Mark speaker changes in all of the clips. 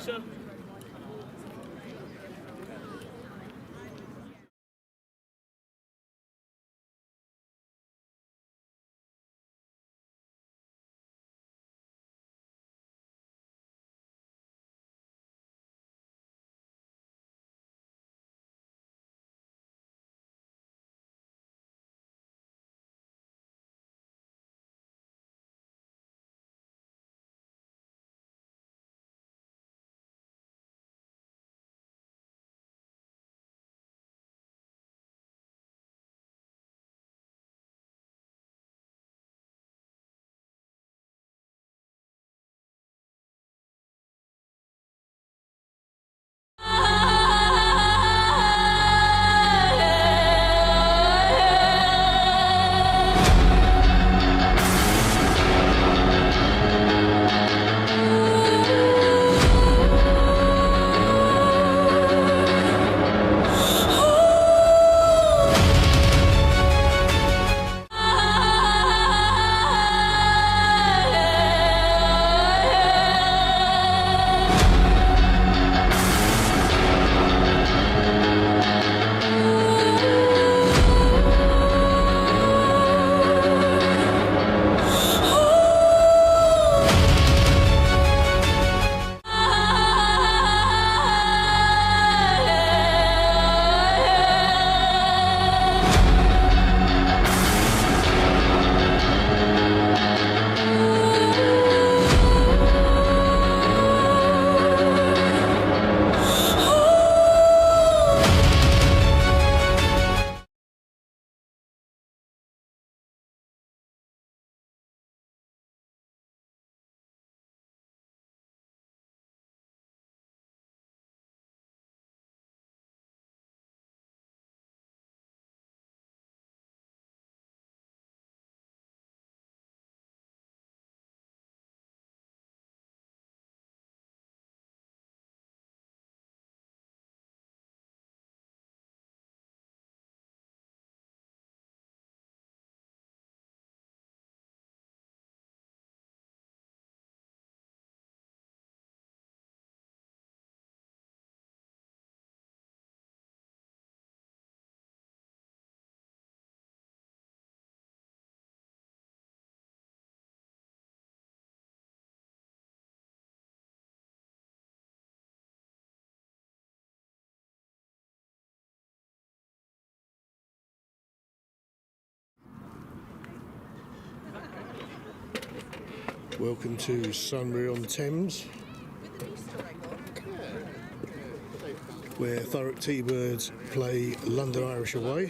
Speaker 1: sir.
Speaker 2: Welcome to Sunbury-on-Thames, where Thurrock T-Birds play London Irish away.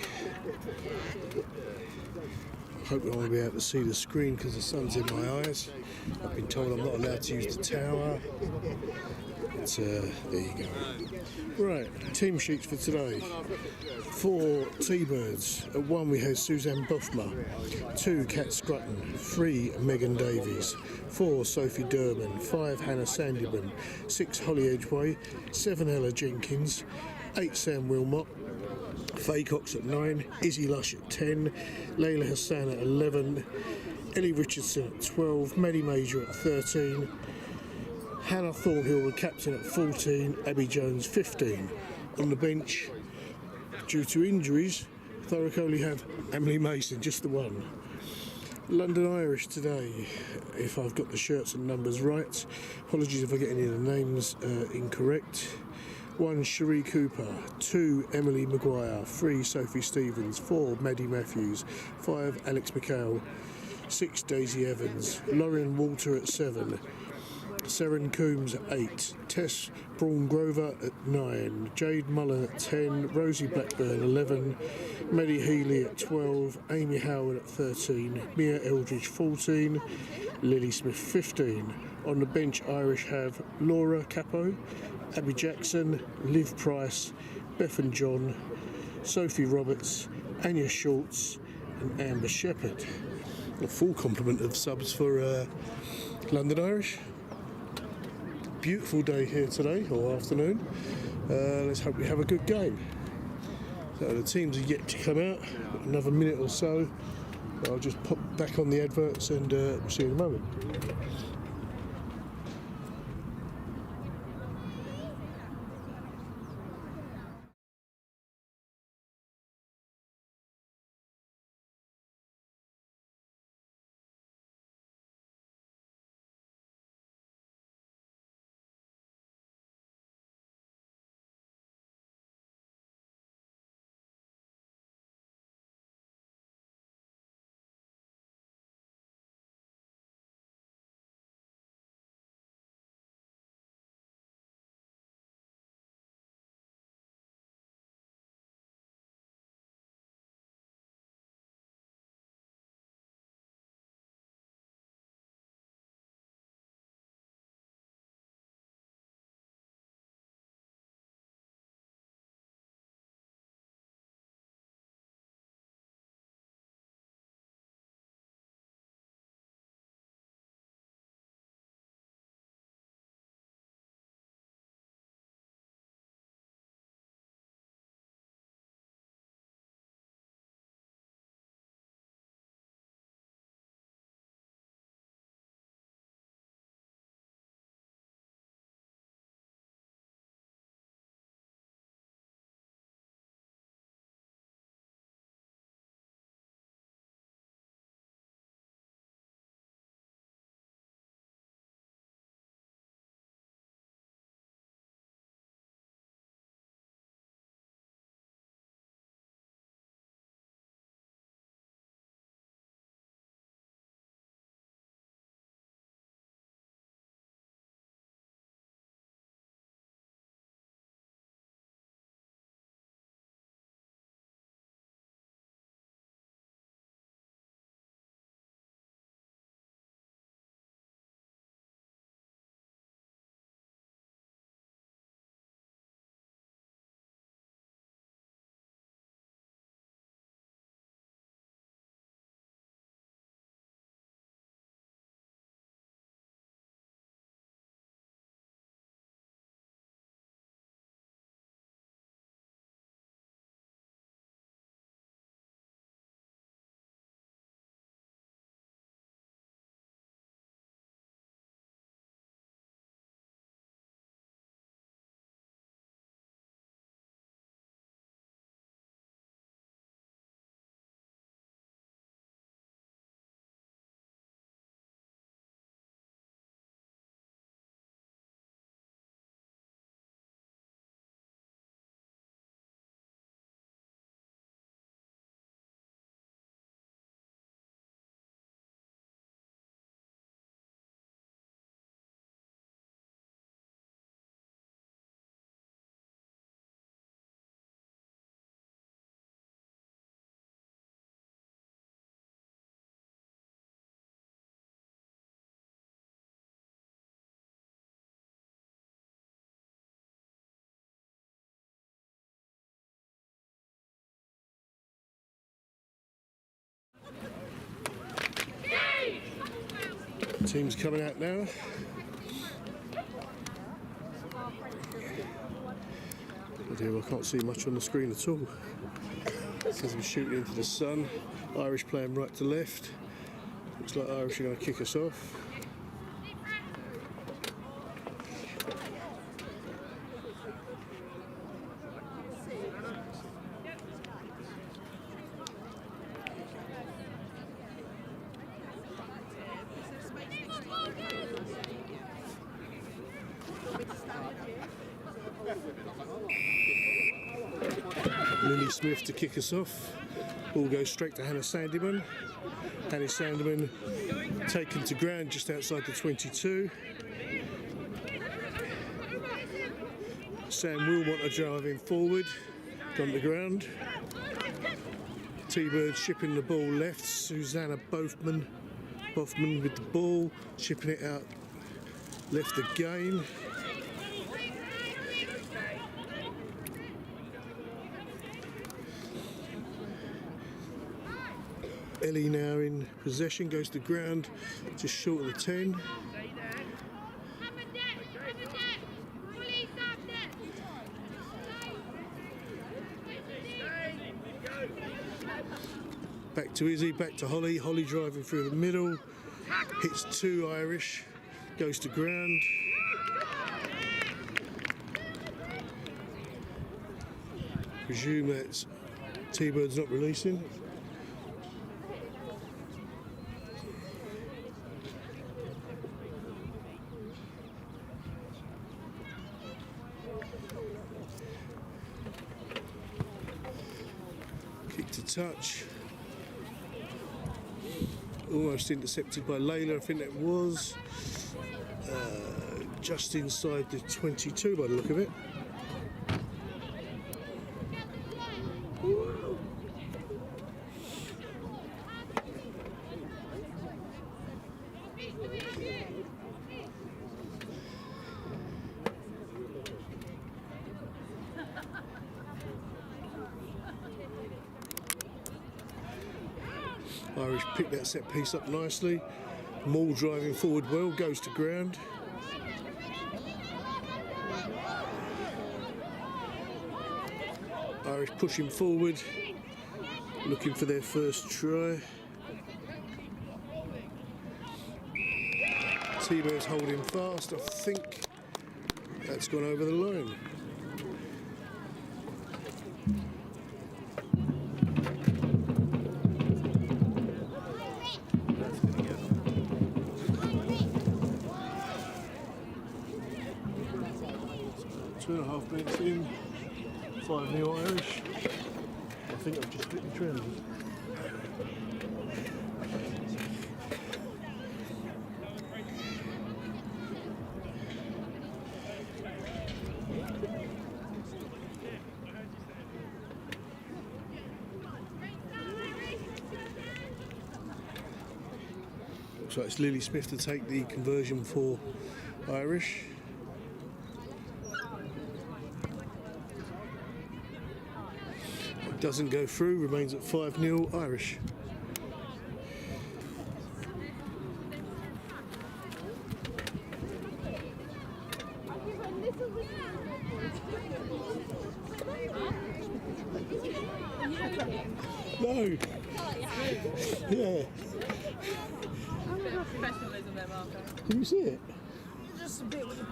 Speaker 2: I hope I won't be able to see the screen because the sun's in my eyes. I've been told I'm not allowed to use the tower. But, there you go. Right, team sheets for today. 4 T-Birds. At 1 we have Suzanne Boffma. 2 Kat Scrutton. 3 Megan Davies. 4 Sophie Durban. 5 Hannah Sandyman. 6 Holly Edgway. 7 Ella Jenkins. 8 Sam Wilmot. Faye Cox at 9. Izzy Lush at 10. Layla Hassan at 11. Ellie Richardson at 12. Maddie Major at 13. Hannah Thornhill, the captain, at 14. Abby Jones, 15. On the bench, due to injuries, Thurrock only have Emily Mason, just the one. London Irish today, if I've got the shirts and numbers right. Apologies if I get any of the names incorrect. 1 Cherie Cooper, 2 Emily Maguire, 3 Sophie Stevens, 4 Maddie Matthews, 5 Alex McHale, 6 Daisy Evans, Lauren Walter at 7. Seren Coombs at 8, Tess Braun Grover at 9, Jade Mullen at 10, Rosie Blackburn 11, Maddie Healy at 12, Amy Howard at 13, Mia Eldridge 14, Lily Smith 15. On the bench, Irish have Laura Capo, Abby Jackson, Liv Price, Beth and John, Sophie Roberts, Anya Schultz and Amber Shepherd. A full complement of subs for London Irish. Beautiful day here today, or afternoon. Let's hope we have a good game. So the teams are yet to come out. Another minute or so. I'll just pop back on the adverts and see you in a moment. Team's coming out now. Oh dear, I can't see much on the screen at all. It says we're shooting into the sun. Irish playing right to left. Looks like Irish are going to kick us off. Lily Smith to kick us off. Ball goes straight to Hannah Sandyman. Hannah Sandyman taken to ground just outside the 22. Sam Wilmot are driving forward, gone to ground. T-Bird shipping the ball left. Susanna Boffman with the ball, shipping it out left again. Ellie now in possession, goes to ground, just short of the 10. Back to Izzy, back to Holly. Holly driving through the middle, hits 2 Irish, goes to ground. Presume that's T-Bird's not releasing. Kick to touch. Almost intercepted by Layla, I think that was. Just inside the 22 by the look of it. Irish picked that set piece up nicely. Maul driving forward well, goes to ground. Irish pushing forward, looking for their first try. T-Bird's holding fast. I think that's gone over the line. Two and a half minutes in, 5-0 Irish. I think I've just hit the trend. Looks like it's Lily Smith to take the conversion for Irish. Doesn't go through, remains at 5-0 Irish. No. Yeah.
Speaker 1: Professionalism there, Marco.
Speaker 2: Can you see it?
Speaker 1: Just a bit with the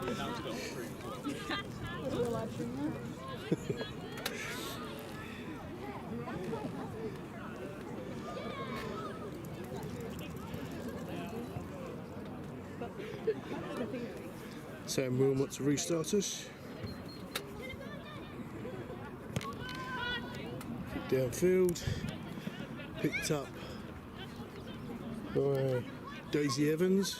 Speaker 2: Sam Wilmot to restart us. Kick downfield. Picked up by Daisy Evans.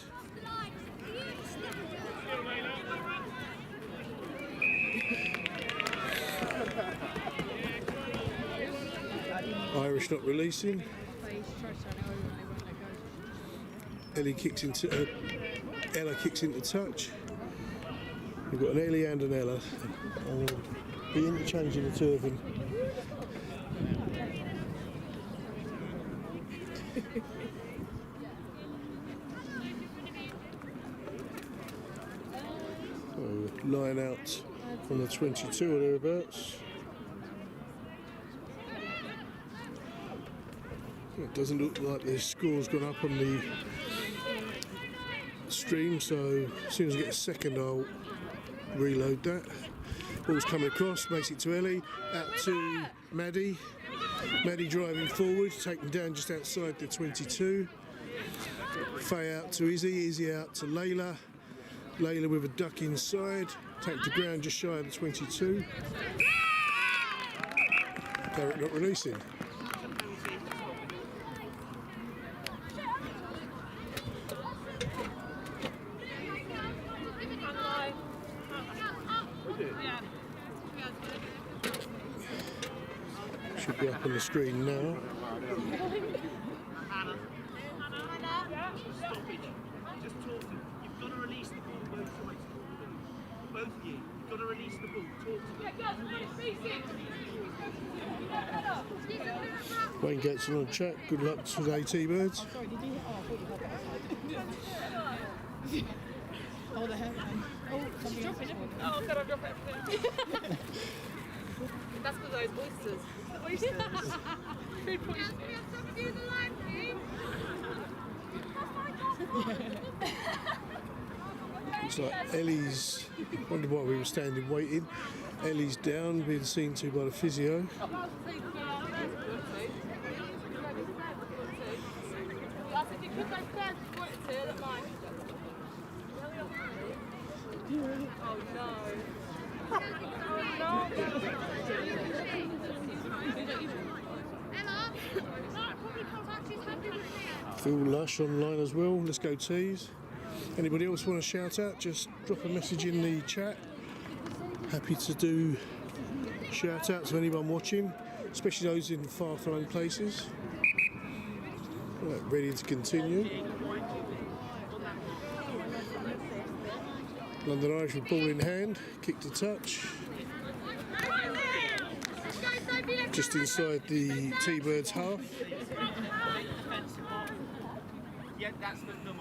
Speaker 2: Irish not releasing. Ella kicks into touch. We've got an Ellie and an Ella. I'll be interchanging the two of them. line out on the 22 or thereabouts. It doesn't look like the score's gone up on the stream, so as soon as I get a second I'll reload that. Ball's coming across, makes it to Ellie, out to Maddie. Maddie driving forward, taken down just outside the 22. Faye out to Izzy, Izzy out to Layla. Layla with a duck inside, take to ground just shy of the 22. Derek not releasing. Should be up on the screen now.
Speaker 3: Just talk to them. You've got to release the ball both sides. Both of you. You've got to release the ball. Talk to them.
Speaker 2: Wayne gets on chat. Good luck today, T-Birds.
Speaker 1: Oh, the hair. Oh, something dropping it. Oh, God, I'll drop everything. That's for those oysters. Oysters. Food poisoning.
Speaker 2: Looks like Ellie's, wonder why we were standing waiting. Ellie's down, being seen to by the physio. Phil Lush online as well. Let's go Tees. Anybody else want to shout out? Just drop a message in the chat. Happy to do shout outs to anyone watching, especially those in far-flung places. Right, ready to continue. London Irish with ball in hand, kick to touch. Just inside the T-Birds half.
Speaker 3: Yeah, that's the defensive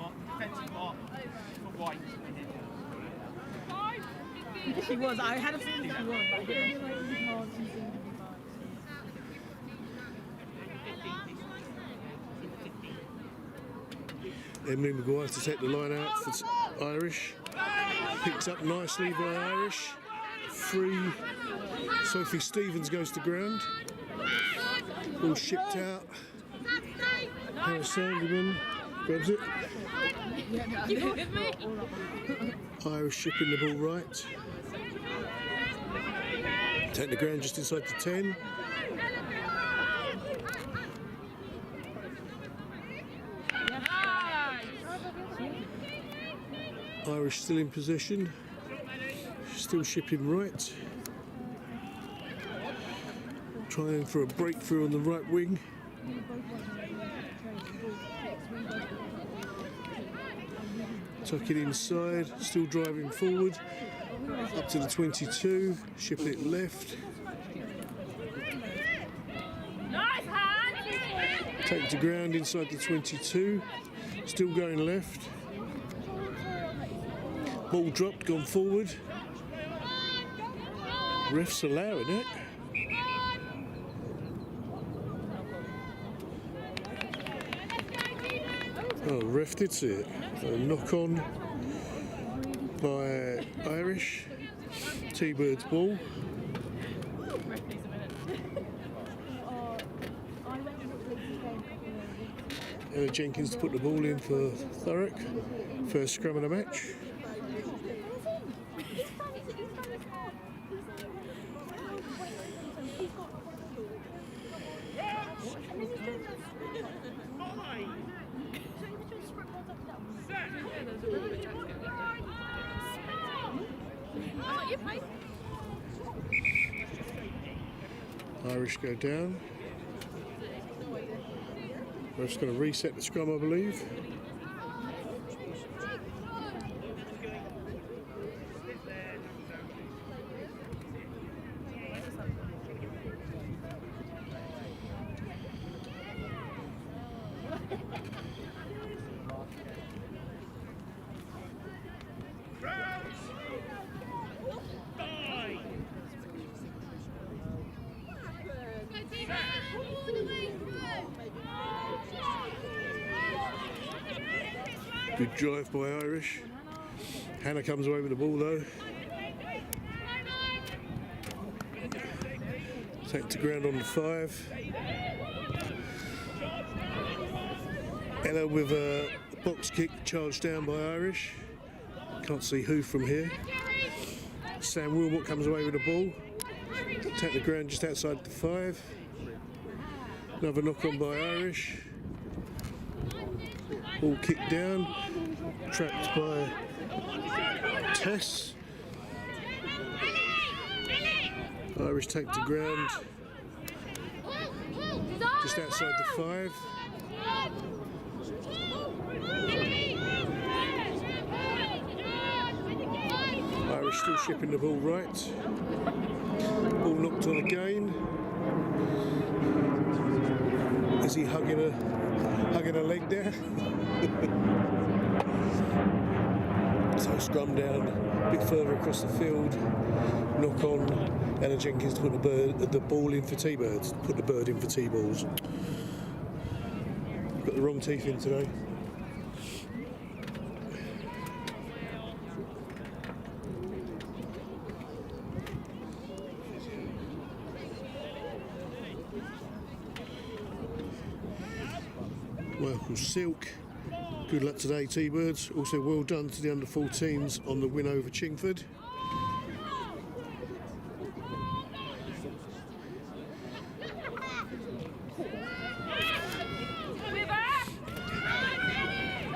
Speaker 3: mark for White.
Speaker 1: She was. I had a feeling she was, but I didn't know.
Speaker 2: Emily Maguire to take the line out for Irish. Picked up nicely by Irish. Free. Sophie Stevens goes to ground. Ball shipped out. Hannah Sanderman grabs it.
Speaker 1: You with me?
Speaker 2: Irish shipping the ball right. Take the ground just inside the 10. Irish still in possession. Still shipping right. Trying for a breakthrough on the right wing. Tuck it inside, still driving forward. Up to the 22, shipping it left. Take it to ground inside the 22, still going left. Ball dropped, gone forward. Ref's allowing it. Oh, ref did see it. A knock on by Irish. T-Birds ball. Emma Jenkins to put the ball in for Thurrock. First scrum of the match. Irish go down. Ref's going to reset the scrum, I believe. Good drive by Irish. Hannah comes away with the ball though. Take to ground on the 5. Ella with a box kick charged down by Irish. Can't see who from here. Sam Wilmot comes away with the ball. Take the ground just outside the 5. Another knock on by Irish. Ball kicked down. Trapped by Tess. Irish take to ground just outside the 5. Irish still shipping the ball right. Ball knocked on again. Is he hugging a leg there? So scrum down a bit further across the field. Knock on. Ella Jenkins to put the ball in for T-Birds. Put the bird in for T-balls. Got the wrong teeth in today. Well, Silk, good luck today, T-Birds. Also, well done to the under-14s on the win over Chingford.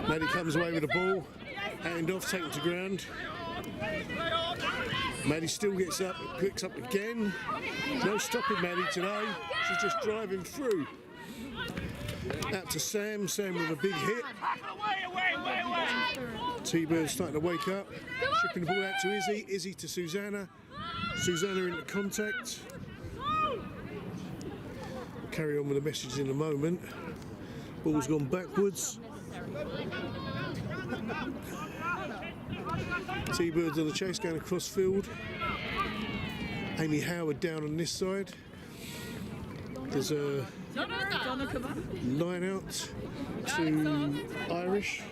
Speaker 2: Maddie comes away with the ball, hand off, taken to ground. Maddie still gets up, picks up again. No stopping Maddie today, she's just driving through. Out to Sam, Sam with a big hit. T-Bird's starting to wake up. Shipping the ball out to Izzy, Izzy to Susanna. Susanna into contact. Carry on with the message in a moment. Ball's gone backwards. T-Birds on the chase going across field. Amy Howard down on this side. There's a line out to Irish.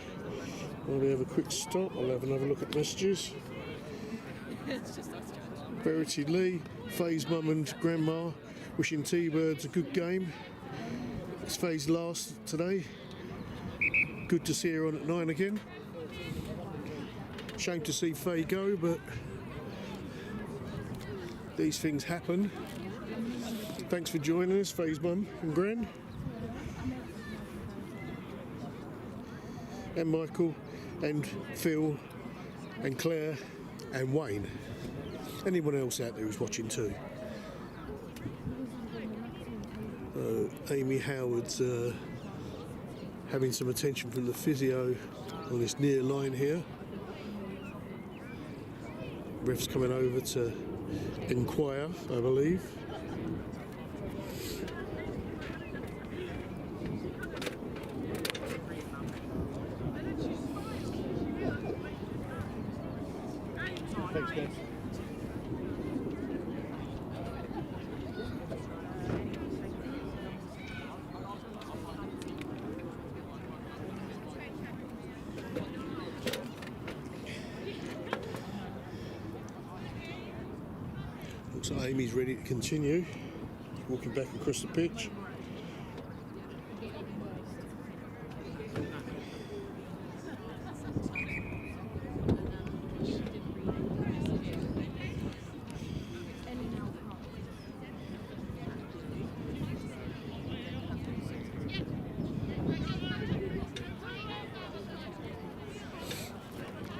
Speaker 2: While we have a quick stop, I'll have another look at messages. Verity Lee, Faye's mum and grandma wishing T-Birds a good game. It's Faye's last today. Good to see her on at 9 again. Shame to see Faye go, but these things happen. Thanks for joining us, Faye's mum and gran. And Michael, and Phil, and Claire, and Wayne. Anyone else out there who's watching too. Amy Howard's having some attention from the physio on this near line here. Ref's coming over to inquire, I believe. Thanks, guys. Looks like Amy's ready to continue. Walking back across the pitch.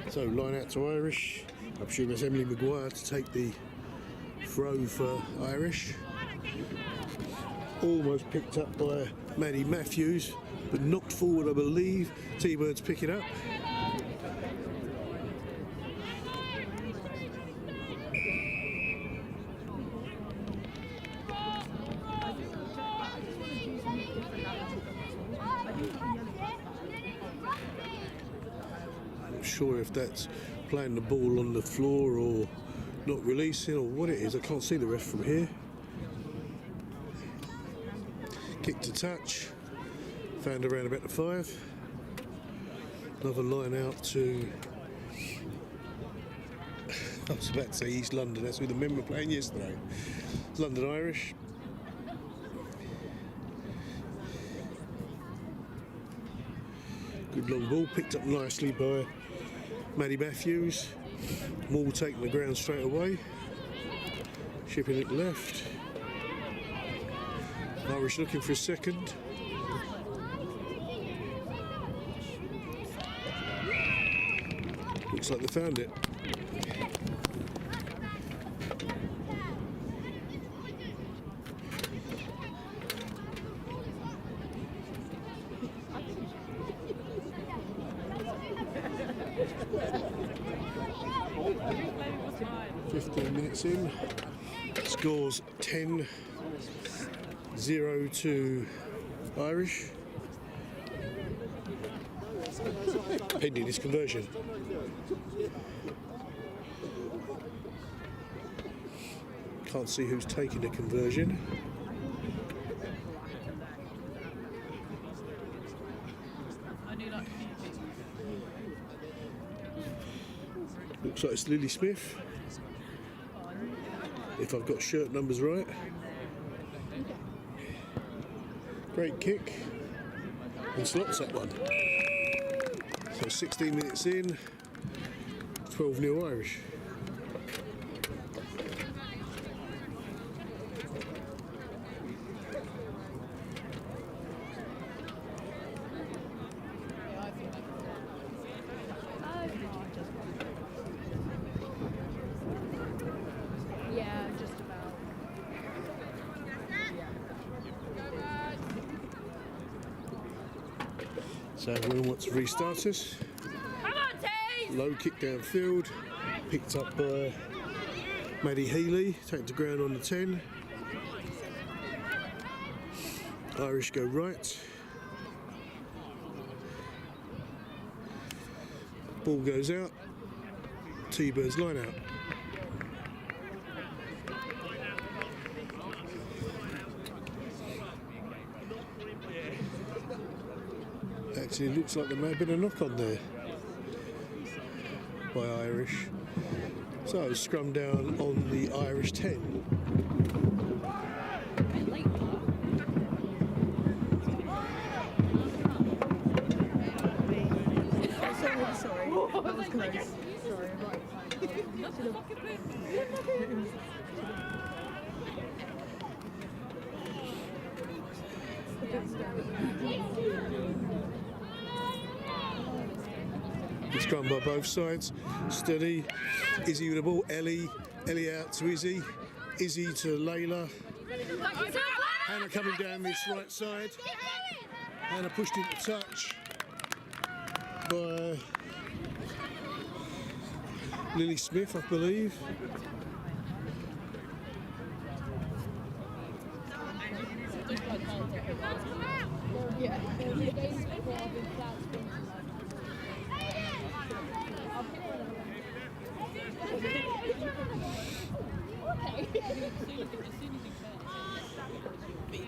Speaker 2: So line out to Irish. I'm sure it's Emily Maguire to take the throw for Irish. Almost picked up by Maddie Matthews, but knocked forward, I believe. T-Birds pick it up. Not sure if that's playing the ball on the floor or not releasing or what it is. I can't see the ref from here. Kick to touch. Found around about the 5. Another line out to, I was about to say East London, that's who the men were playing yesterday. London Irish. Good long ball, picked up nicely by Maddie Matthews. Maul taking the ground straight away. Shipping it left. Irish looking for a second. Looks like they found it. In. Scores 10-0 to Irish. Pending this conversion. Can't see who's taking the conversion. Looks like it's Lily Smith. If I've got shirt numbers right. Great kick. And slots that one. So 16 minutes in, 12-0 Irish. So everyone wants to restart us.
Speaker 1: Come on, team!
Speaker 2: Low kick downfield, picked up by Maddie Healy, taken to ground on the 10. Irish go right. Ball goes out. T-Birds line out. Actually, it looks like there may have been a knock on there by Irish. So scrum down on the Irish 10.
Speaker 4: Sorry. That was close. Sorry, right.
Speaker 2: It's scrum by both sides. Steady. Izzy with the ball. Ellie out to Izzy. Izzy to Layla. Hannah coming down this right side. Hannah pushed into touch by Lily Smith, I believe.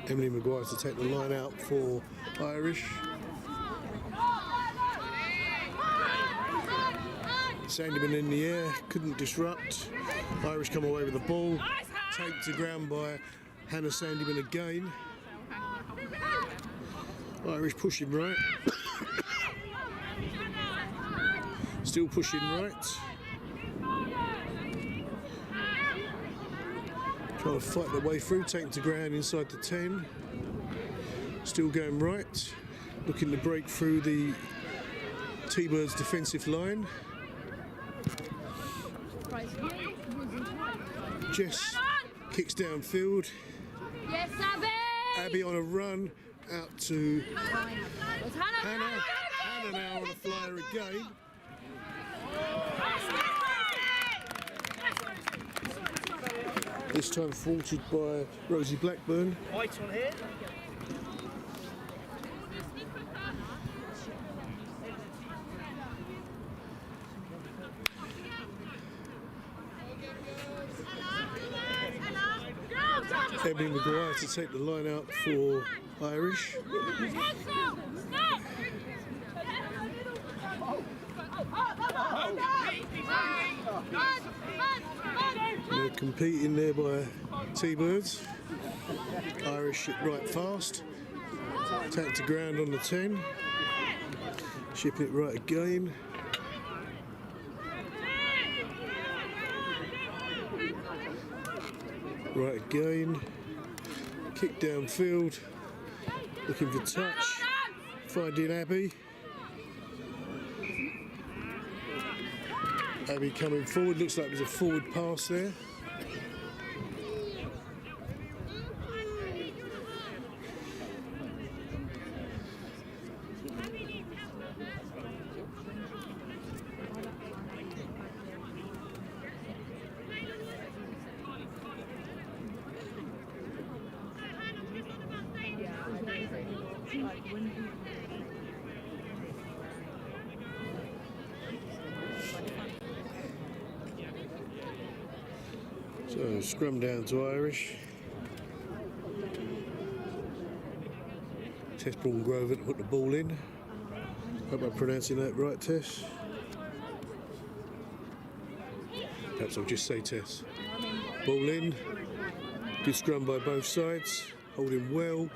Speaker 2: Emily Maguire to take the line out for Irish. Sandyman in the air, couldn't disrupt. Irish come away with the ball. Take to ground by Hannah Sandyman again. Irish pushing right. Still pushing right. Trying to fight their way through, taking to ground inside the 10. Still going right. Looking to break through the T-Birds defensive line. Jess kicks downfield.
Speaker 1: Yes, Abby!
Speaker 2: Abby on a run out to Hannah. Hannah now on a flyer again. This time thwarted by Rosie Blackburn.
Speaker 3: White on here.
Speaker 2: Emily Maguire to take the line out for Irish. competing there by T-Birds. Irish it right fast. Tack to ground on the 10. Shipping it right again. Right again. Kick downfield. Looking for touch. Finding Abby. Abby coming forward. Looks like there's a forward pass there. So scrum down to Irish. Tess Braun Grover to put the ball in. Hope I'm pronouncing that right, Tess. Perhaps I'll just say Tess. Ball in. Good scrum by both sides. Holding well.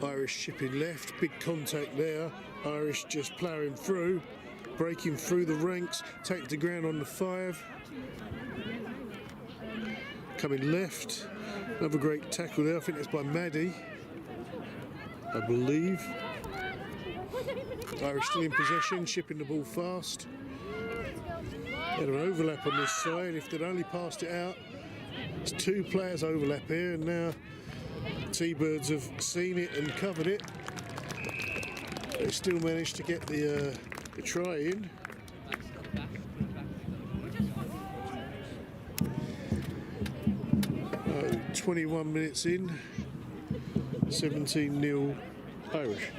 Speaker 2: Irish shipping left. Big contact there. Irish just ploughing through. Breaking through the ranks. Take the ground on the 5. Coming left. Another great tackle there. I think that's by Maddie, I believe. Irish still in possession, shipping the ball fast. Had an overlap on this side. If they'd only passed it out, there's 2 players overlap here, and now T-Birds have seen it and covered it. They still managed to get the try in. 21 minutes in, 17-0 Irish.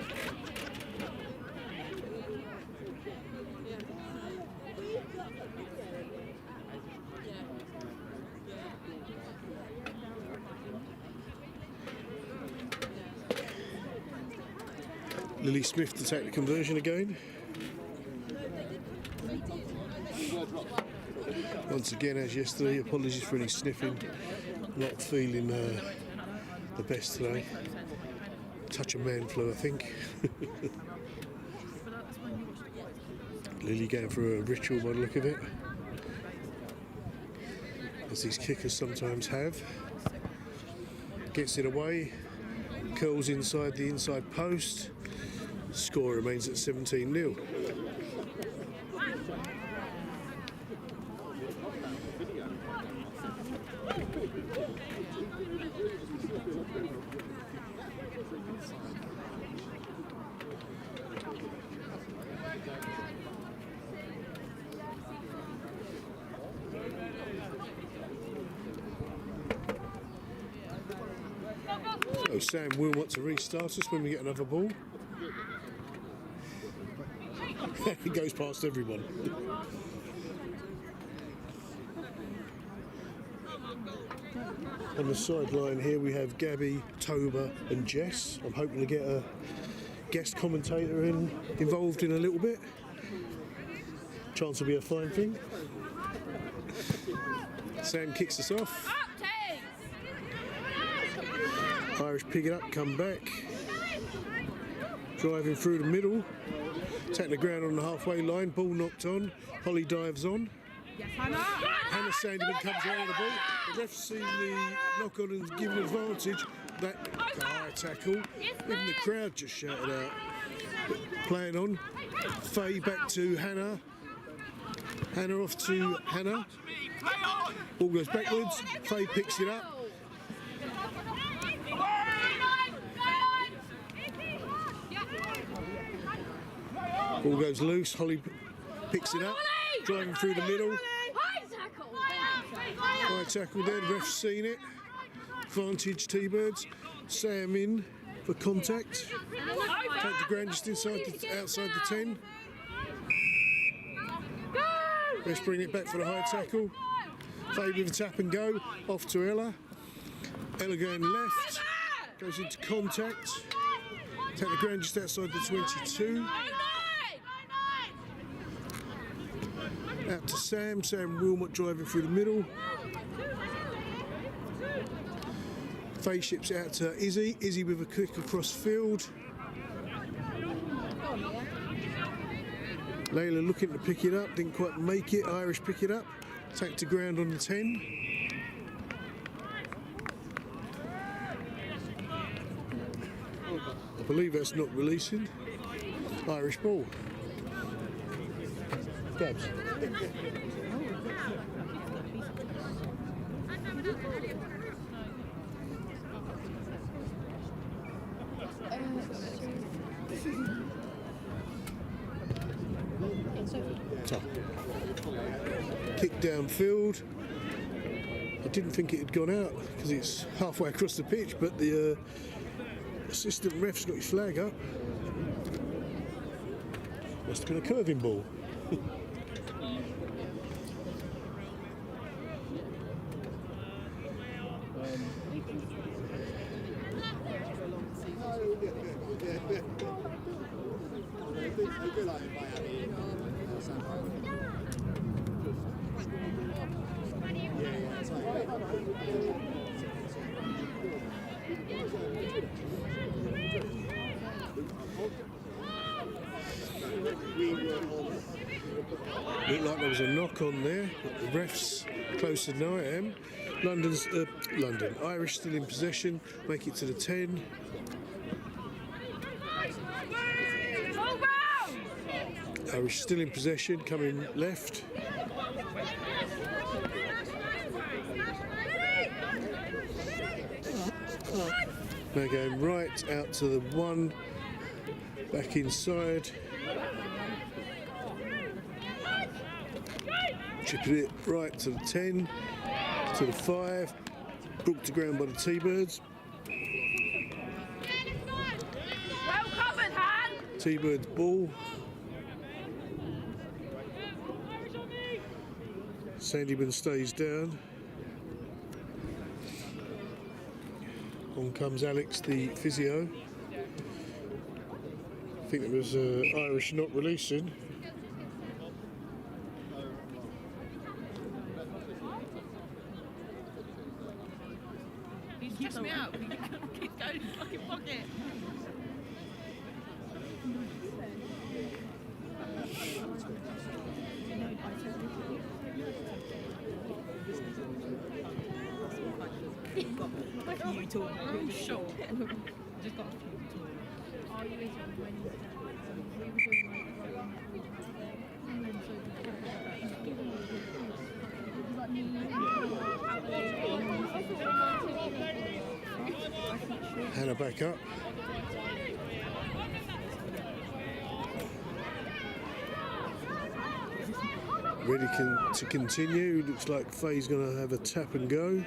Speaker 2: Lily Smith to take the conversion again. Once again, as yesterday, apologies for any sniffing. Not feeling the best today. Touch of man flu, I think. Lily going through a ritual by the look of it, as these kickers sometimes have. Gets it away, curls inside the inside post. Score remains at 17-0. So Sam will want to restart us when we get another ball. It goes past everyone. On the sideline here we have Gabby, Toba and Jess. I'm hoping to get a guest commentator involved in a little bit. Chance will be a fine thing. Sam kicks us off. Irish pick it up, come back. Driving through the middle. Take the ground on the halfway line. Ball knocked on. Holly dives on.
Speaker 4: Yes, Hannah.
Speaker 2: Hannah Sandyman comes around the ball. The ref's seen the knock on and given advantage. That high tackle. Even the crowd just shouted out. Playing on. Faye back to Hannah. Hannah off to Hannah. Ball goes backwards. Faye picks it up. Ball goes loose. Holly picks it up. Driving through the middle. High tackle there. The ref's seen it. Advantage T-Birds. Sam in for contact. Take the ground just outside the 10. Let's bring it back for the high tackle. Faye with a tap and go. Off to Ella. Ella going left. Goes into contact. Take the ground just outside the 22. Out to Sam. Sam Wilmot driving through the middle. Spaceships out to Izzy. Izzy with a kick across field. Layla looking to pick it up, didn't quite make it. Irish pick it up, take to ground on the 10. I believe that's not releasing. Irish ball. Gabs. Tough. Kick downfield. I didn't think it had gone out because it's halfway across the pitch, but the assistant ref's got his flag up. Must have been a curving ball. Looked like there was a knock on there, but the ref's closer than I am. Irish still in possession, make it to the 10. Irish still in possession, coming left. Now going right out to the 1, back inside. Chipping it right to the 10, to the 5, brought to ground by the T-Birds.
Speaker 1: Well covered, Han!
Speaker 2: T-Birds ball. Sandyman stays down. On comes Alex, the physio. I think it was Irish not releasing.
Speaker 1: He's stressed me out. He keeps going in his fucking pocket.
Speaker 4: You talk.
Speaker 1: I'm shocked.
Speaker 4: Just got a few talk. Are you eating Wednesday? We were doing
Speaker 2: Hannah back up. Ready to continue. Looks like Faye's going to have a tap and go.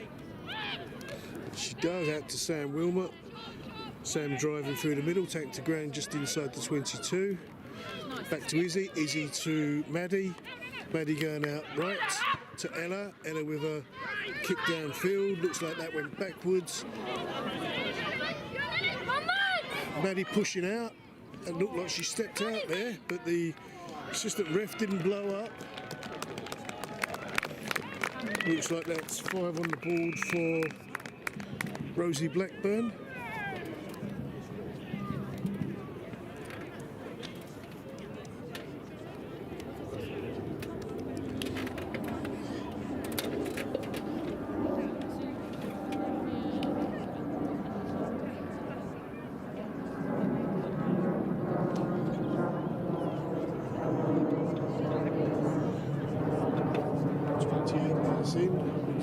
Speaker 2: She does, out to Sam Wilmot. Sam driving through the middle, take to ground just inside the 22. Back to Izzy, Izzy to Maddie. Maddie going out right to Ella. Ella with a kick downfield. Looks like that went backwards. Maddie pushing out. It looked like she stepped out there, but the assistant ref didn't blow up. Looks like that's 5 on the board for Rosie Blackburn.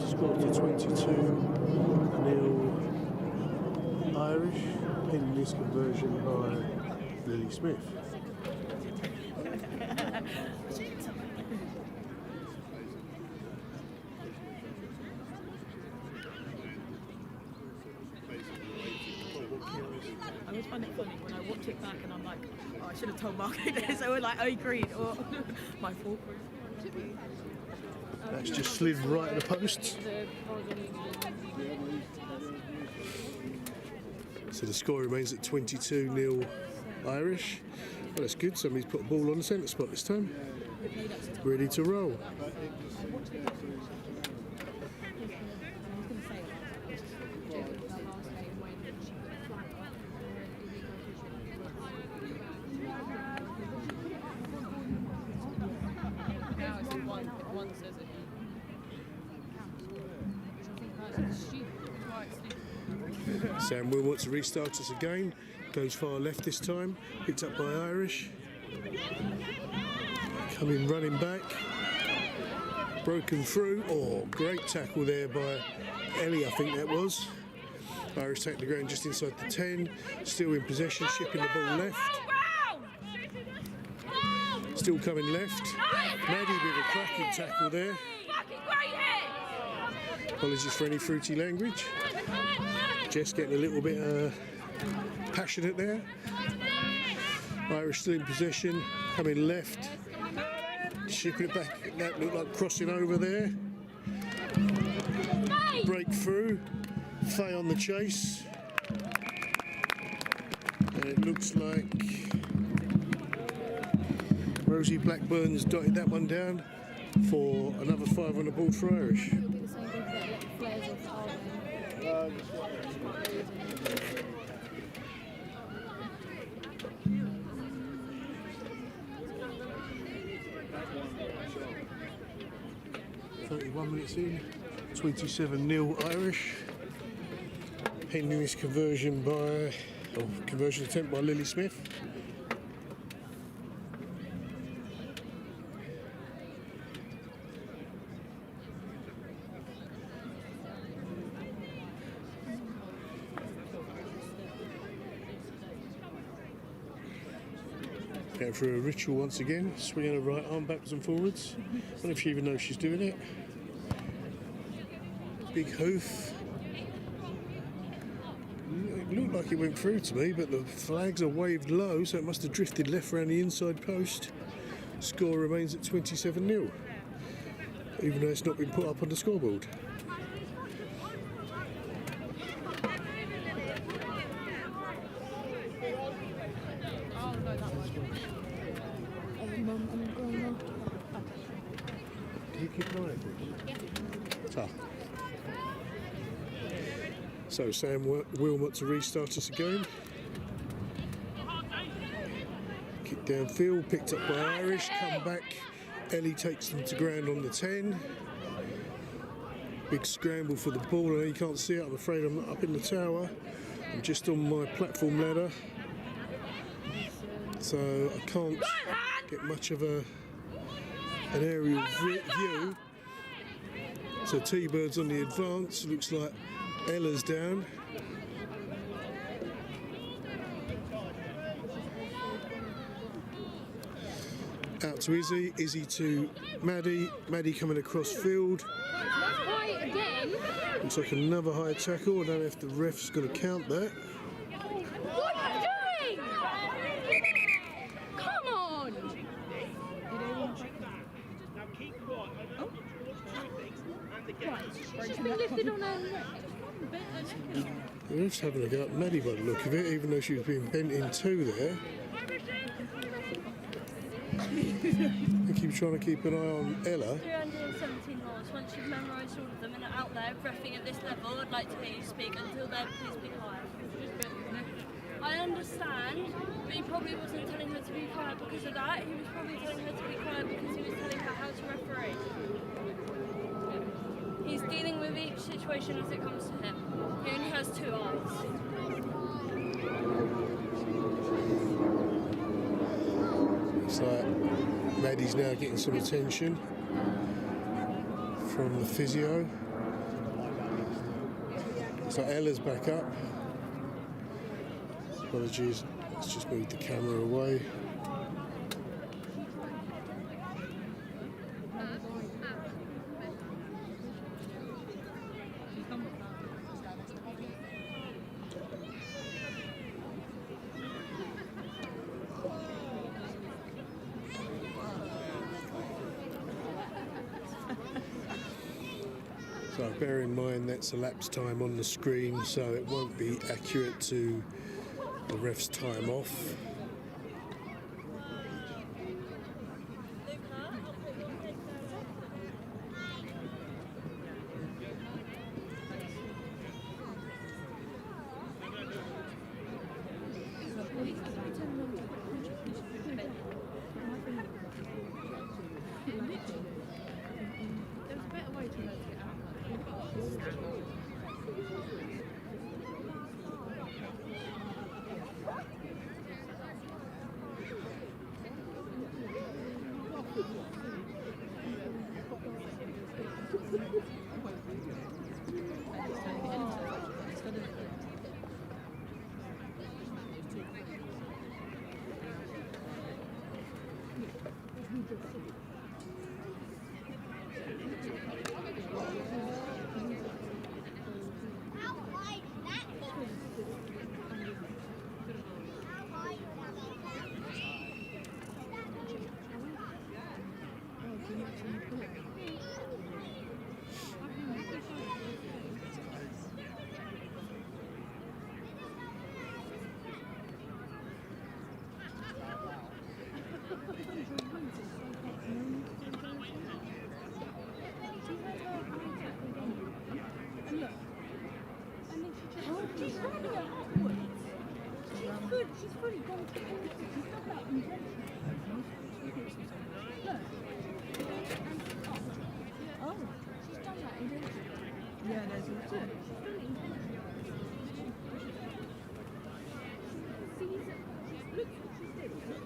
Speaker 2: Score to 22-0 Irish, pending this conversion by Lily Smith.
Speaker 4: I always find it funny when I watch it back and I'm like, oh, I should have told Mark this. I was like, oh, he agreed, or my fault.
Speaker 2: That's just slid right at the post. So the score remains at 22-0 Irish. Well, that's good. Somebody's put a ball on the centre spot this time. Ready to roll. Sam Will wants to restart us again. Goes far left this time. Picked up by Irish. Coming running back. Broken through. Oh, great tackle there by Ellie, I think that was. Irish take the ground just inside the 10. Still in possession, shipping the ball left. Still coming left. Maddie with a cracking tackle there. Apologies for any fruity language. Jess getting a little bit passionate there. Irish still in possession, coming left. Shipping it back, that looked like crossing over there. Breakthrough. Faye on the chase. And it looks like Rosie Blackburn's dotted that one down for another 5 on the board for Irish. 31 minutes in, 27-0 Irish. Pending this conversion attempt by Lily Smith. Going through a ritual once again, swinging her right arm backwards and forwards. I don't know if she even knows she's doing it. Big hoof. It looked like it went through to me, but the flags are waved low, so it must have drifted left around the inside post. Score remains at 27-0, even though it's not been put up on the scoreboard. Do you keep an eye on it? So Sam Wilmot to restart us again. Kick downfield, picked up by Irish, come back. Ellie takes them to ground on the 10. Big scramble for the ball. I know you can't see it, I'm afraid I'm not up in the tower. I'm just on my platform ladder. So I can't get much of an aerial view. So T-Bird's on the advance, looks like Ella's down. Out to Izzy, Izzy to Maddie, Maddie coming across field. Looks like another high tackle, I don't know if the ref's going to count that.
Speaker 5: What are you doing? Come on!
Speaker 3: Now keep quiet. I know you're drawing two things and the game.
Speaker 5: She's been lifted on her neck.
Speaker 2: The ref's having a go at Maddie by the look of it, even though she was being bent in two there. I keep trying to keep an eye on Ella.
Speaker 6: 317 laws. Once you've memorised all of them and are out there reffing at this level, I'd like to hear you speak. Until then, please be quiet. I understand, but he probably wasn't telling her to be quiet because of that. He was probably telling her to be quiet because he was telling her how to referee. He's dealing with each situation as it comes to him. He only has 2 eyes.
Speaker 2: Looks like Maddie's now getting some attention from the physio. So Ella's back up. Apologies, let's just move the camera away. So bear in mind that's elapsed time on the screen, so it won't be accurate to the ref's time off.
Speaker 4: She's fully gone to it. She's not that intense. Look. Oh, she's done that intentionally. Yeah, there's a two.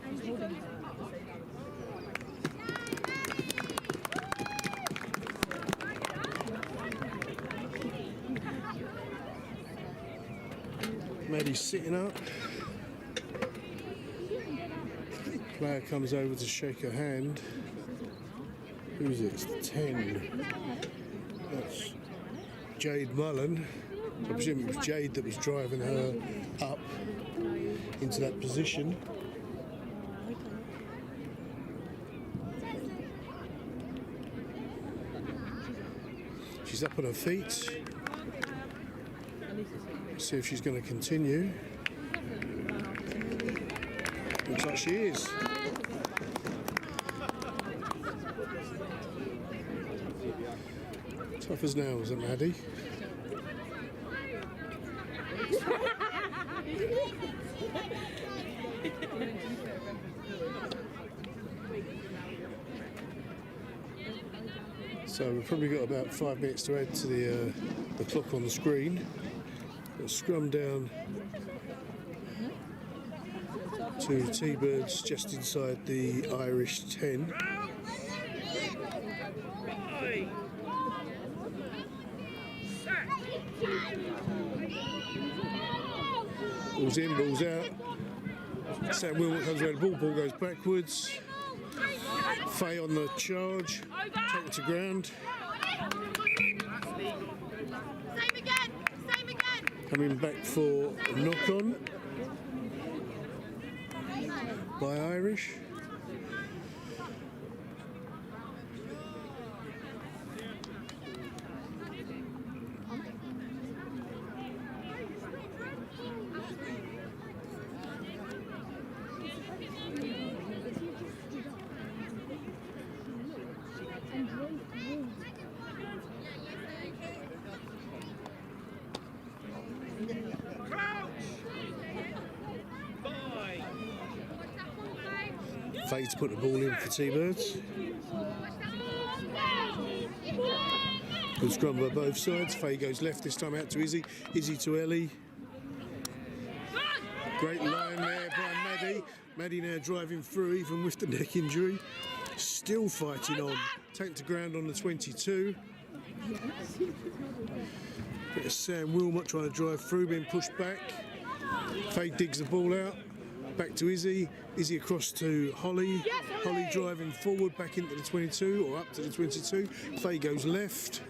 Speaker 4: And she goes up.
Speaker 2: Maddie's sitting up. Player comes over to shake her hand. Who's it? It's 10. That's Jade Mullen. I presume it was Jade that was driving her up into that position. She's up on her feet. Let's see if she's going to continue. Looks like she is. Tough as nails, isn't Maddie? So we've probably got about 5 minutes to add to the clock on the screen. We'll scrum down to T-Birds just inside the Irish 10. Ball's in, ball's out. Sam Wilmot comes around the ball goes backwards. Faye on the charge, taken to ground. Coming back for a knock on by Irish. Faye to put the ball in for T-Birds. Good scrum by both sides. Faye goes left this time out to Izzy. Izzy to Ellie. Great line there by Maddie. Maddie now driving through even with the neck injury. Still fighting on. Taken to ground on the 22. Bit of Sam Wilmot trying to drive through, being pushed back. Faye digs the ball out. Back to Izzy. Izzy across to Holly.
Speaker 1: Yes,
Speaker 2: Holly driving forward back into the 22 or up to the 22. Faye goes left.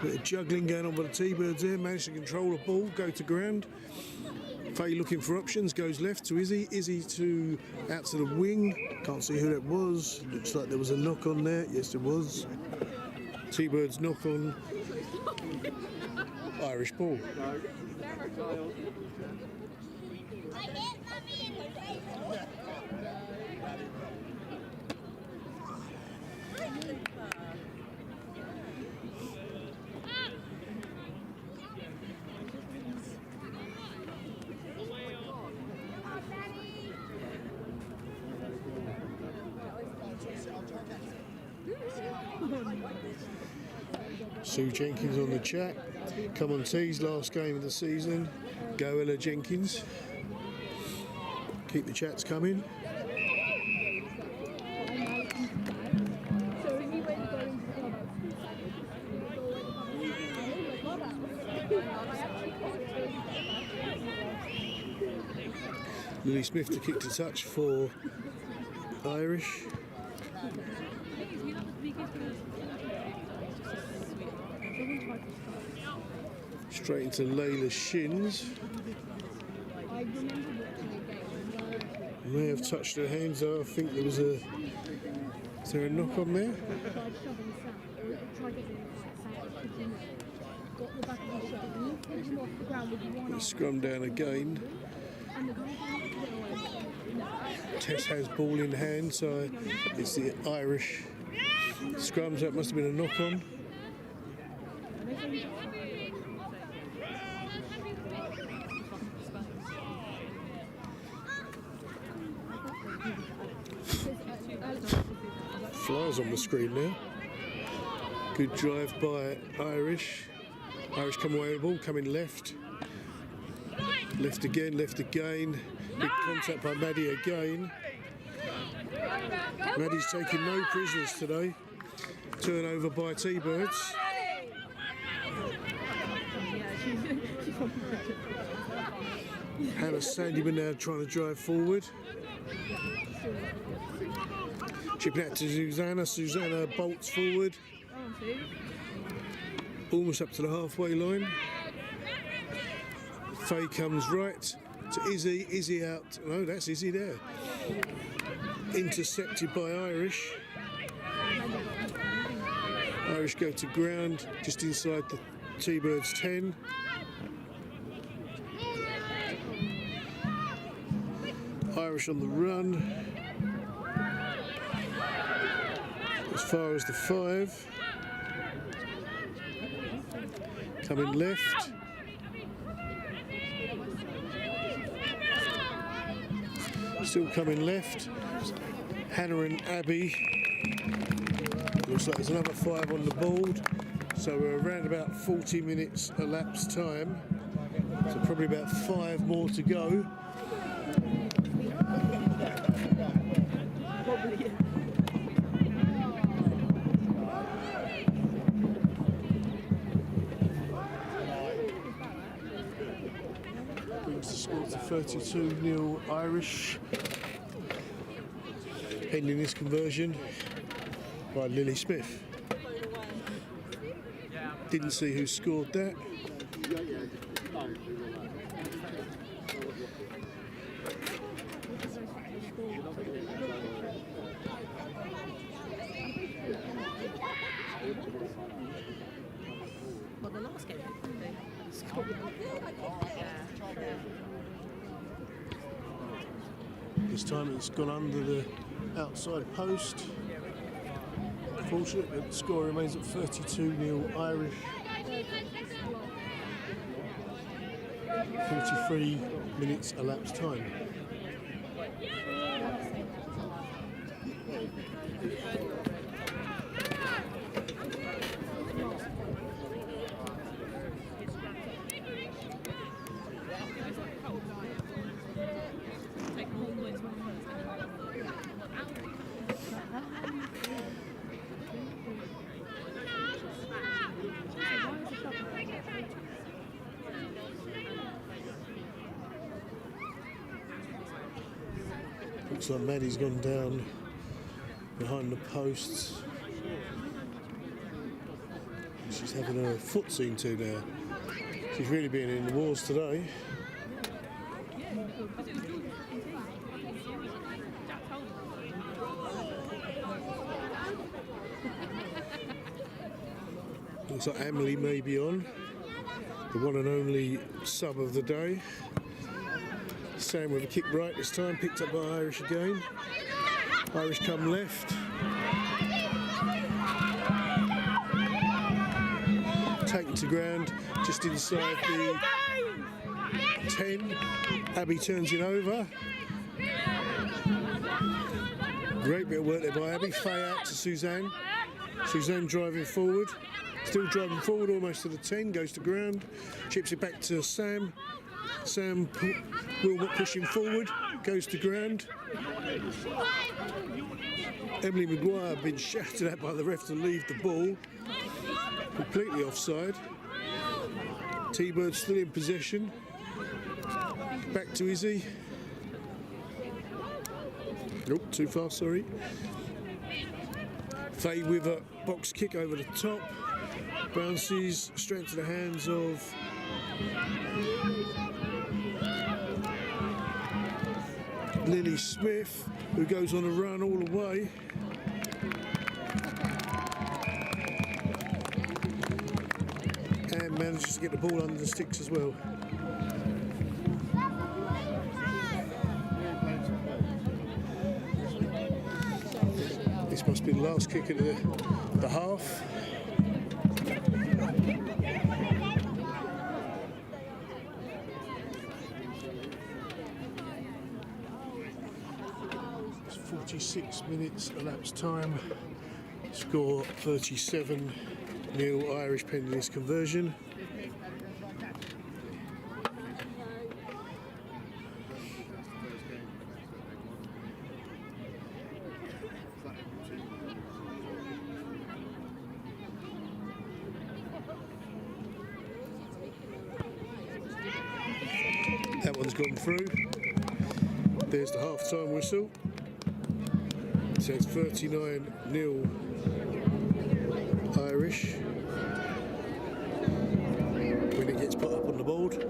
Speaker 2: Bit of juggling going on by the T-Birds there. Managed to control the ball, go to ground. Faye looking for options, goes left to Izzy. Izzy to out to the wing. Can't see who that was. Looks like there was a knock on there. Yes, there was. T-Birds knock on. Irish ball. Sue Jenkins on the chat. Come on T's, last game of the season. Go Ella Jenkins. Keep the chats coming. Lily Smith to kick to touch for Irish. Straight into Layla's shins. May have touched her hands though. I think there was a... Is there a knock on there? Scrum down again. Tess has ball in hand, so it's the Irish scrums. That must have been a knock on. flyers on the screen now. Good drive by Irish. Irish come away with the ball, coming left. Left again, left again. Big contact by Maddie again. Maddie's taking no prisoners today. Turnover by T-Birds. Hannah Sandyman now trying to drive forward. Chipping out to Susanna. Susanna bolts forward. Almost up to the halfway line. Faye comes right to Izzy. Izzy out. No, that's Izzy there. Intercepted by Irish. Irish go to ground just inside the T-Birds 10. Irish on the run. As far as the 5. Coming left. Still coming left. Hannah and Abby. Looks like there's another 5 on the board. So we're around about 40 minutes elapsed time. So probably about 5 more to go. Brings the score to 32-0 Irish. Pending this conversion by Lily Smith. Didn't see who scored that.
Speaker 4: Well, the last game, they scored.
Speaker 2: This time it's gone under the outside post. Fortunate, but the score remains at 32-0 Irish. 43 minutes elapsed time. Looks like Maddie's gone down behind the posts. She's having her foot seen to now. She's really been in the wars today. Looks like Emily may be on. The one and only sub of the day. Sam with a kick right this time, picked up by Irish again. Irish come left. Taken to ground just inside the 10. Abby turns it over. Great bit of work there by Abby. Faye out to Suzanne. Suzanne driving forward. Still driving forward almost to the 10. Goes to ground. Chips it back to Sam. Sam Wilmot pushing forward, goes to ground. Emily Maguire been shouted at by the ref to leave the ball. Completely offside. T-Bird still in possession. Back to Izzy. Nope, too far, sorry. Faye with a box kick over the top. Bounces straight into the hands of Lily Smith, who goes on a run all the way. And manages to get the ball under the sticks as well. This must be the last kick of the half. It's 46 minutes elapsed time. Score 37-0 Irish pending this conversion. That one's gone through. There's the half-time whistle. So it's 39-0 Irish when it gets put up on the board.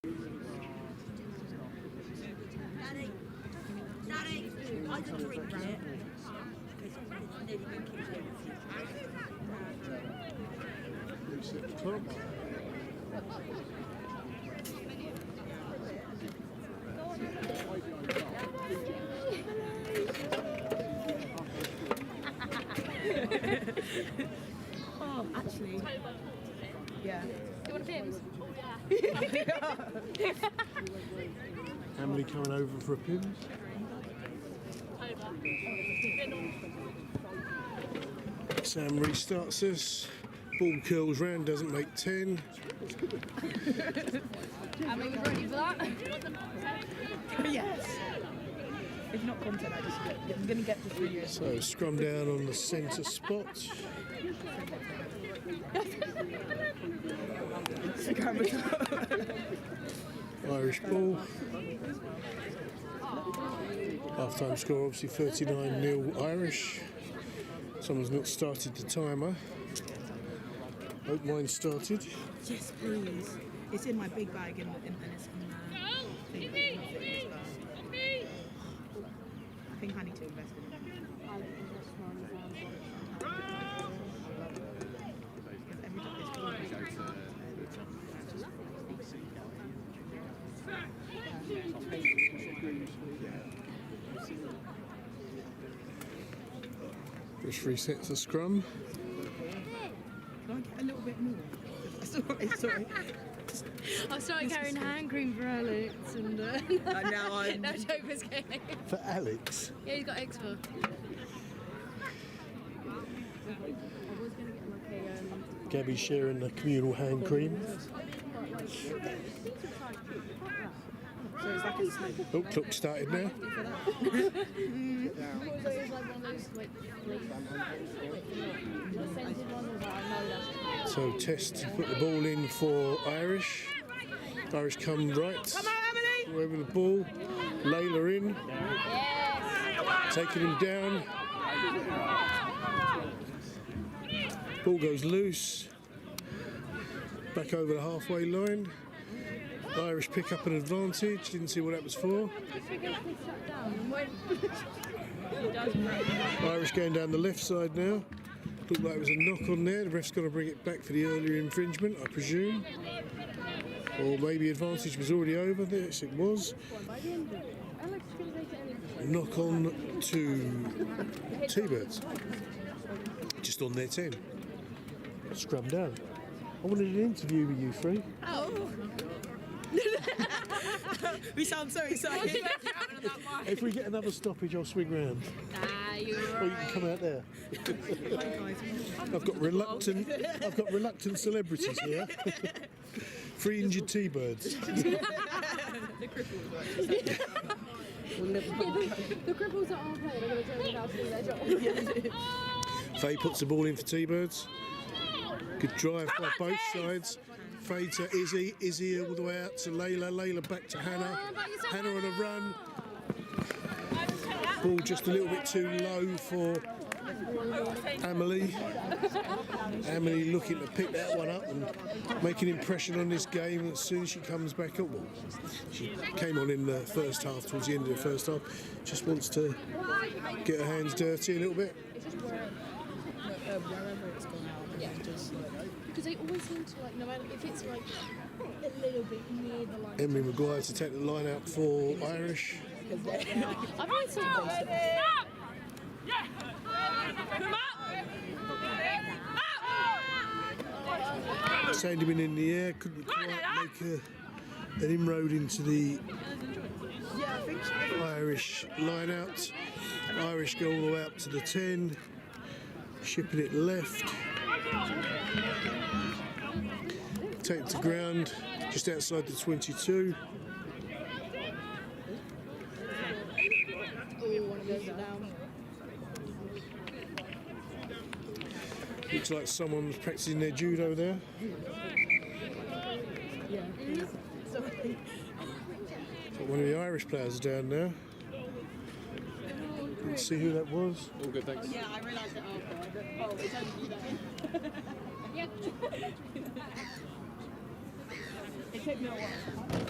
Speaker 4: Daddy, I can drink it.
Speaker 2: Reset the clock.
Speaker 4: Oh, actually. Yeah.
Speaker 5: You want a Pims?
Speaker 2: Emily coming over for a pin. Sam restarts this. Ball curls round, doesn't make 10.
Speaker 5: I mean, we're ready for that.
Speaker 4: Yes. If not content, I'm going to get to 3 years.
Speaker 2: So scrum down on the centre spot. Irish ball. Half-time score obviously 39-0 Irish. Someone's not started the timer. Hope mine started.
Speaker 4: Yes, please. It's in my big bag and it's in the thing. I think I need to invest in it. Every time it's
Speaker 2: Just resets the scrum.
Speaker 4: Can I get a little bit more? Sorry.
Speaker 5: I started carrying hand cream for Alex and
Speaker 4: Now I'm...
Speaker 5: now Joker's getting.
Speaker 2: For Alex.
Speaker 5: Yeah, he's got extra.
Speaker 2: Gabby sharing the communal hand cream.
Speaker 4: So it's like a snake.
Speaker 2: Oh, clock started now. So Test to put the ball in for Irish. Irish come right.
Speaker 4: Come on, Emily!
Speaker 2: Over the ball. Layla in. Taking him down. Ball goes loose. Back over the halfway line. Irish pick up an advantage. Didn't see what that was for. Irish going down the left side now. Looked like it was a knock on there. The ref's got to bring it back for the earlier infringement, I presume. Or maybe advantage was already over. Yes, it was. Knock on to T-Birds. Just on their 10. Scrum down. I wanted an interview with you three.
Speaker 4: Oh. We sound so excited.
Speaker 2: If we get another stoppage, I'll swing round.
Speaker 5: Ah, you're
Speaker 2: Or you can come out there.
Speaker 4: Hi guys.
Speaker 2: I've got reluctant celebrities here. 3 injured T-Birds.
Speaker 5: The cripples that aren't playing are going to tell you how to do their job.
Speaker 2: Faye puts the ball in for T-Birds. Good drive by both sides. Faye to Izzy. Izzy all the way out to Layla. Layla back to Hannah. Hannah on a run. Ball just a little bit too low for Emily. Emily looking to pick that one up and make an impression on this game as soon as she comes back up. Well, she came on in the first half, towards the end of the first half. Just wants to get her hands dirty a little bit.
Speaker 4: Wherever it's gone out. Yeah. Just
Speaker 5: Because they always seem to, like, no matter if it's like a little bit near the line.
Speaker 2: Emily Maguire to take the line out for Irish.
Speaker 5: I've always seen those.
Speaker 2: Sandyman in the air, couldn't quite make an inroad into the Irish line out. Irish go all the way up to the 10, shipping it left. Take it to ground, just outside the 22. Looks like someone's practicing their judo there. Got one of the Irish players down there. Let's see who that was.
Speaker 7: All good, thanks.
Speaker 4: yeah, I realised it after. Oh, it's only you
Speaker 5: Yeah.
Speaker 4: It took me a while.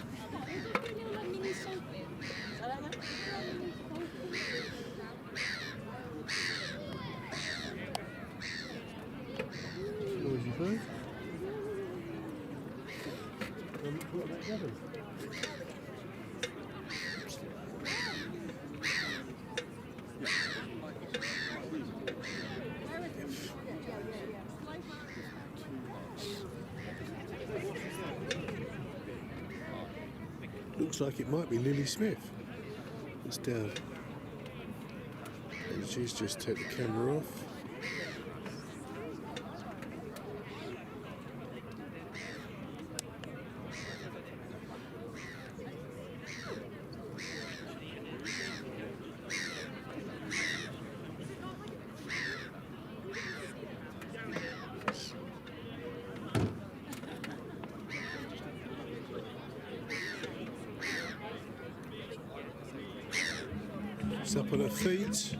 Speaker 2: Noisy bird. What about the others? Looks like it might be Lily Smith. It's down. And she's just take the camera off. It's up on her feet.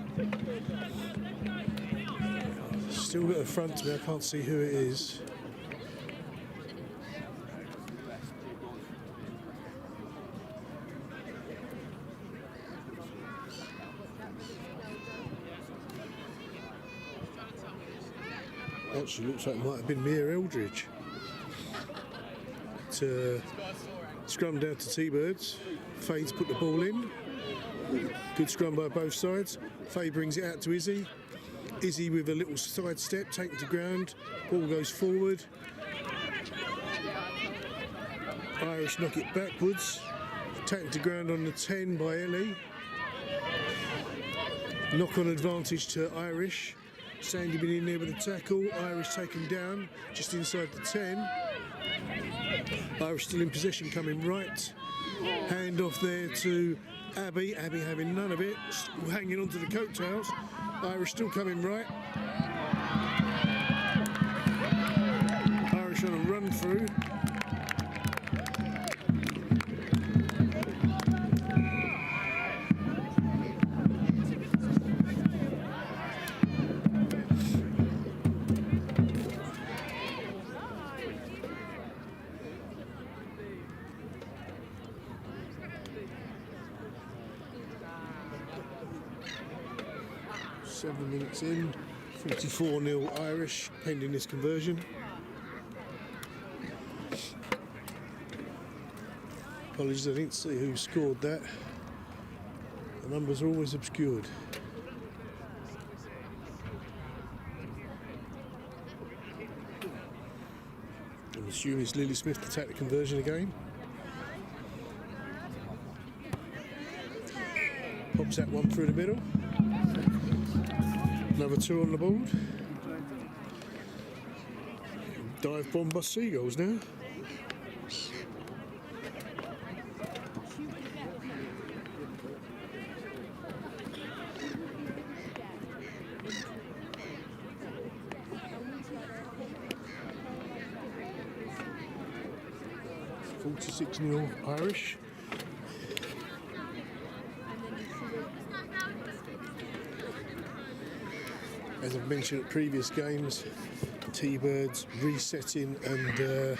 Speaker 2: Still got her front to me, I can't see who it is. Actually looks like it might have been Mia Eldridge. Scrum down to T-Birds. Faye's put the ball in. Good scrum by both sides. Faye brings it out to Izzy. Izzy with a little side step, taken to ground. Ball goes forward. Irish knock it backwards. Taken to ground on the 10 by Ellie. Knock on advantage to Irish. Sandy been in there with a tackle. Irish taken down just inside the 10. Irish still in possession, coming right. Hand off there to Abby. Abby having none of it, hanging onto the coattails. Irish still coming right. Irish on a run through. Seven minutes in, 44-0 Irish, pending this conversion. Apologies, I didn't see who scored that. The numbers are always obscured. I'm assuming it's Lily Smith to take the conversion again. Pops that one through the middle. Another 2 on the board. Dive bomb by Seagulls now. $46-0 Irish. As I've mentioned at previous games, T-Birds resetting and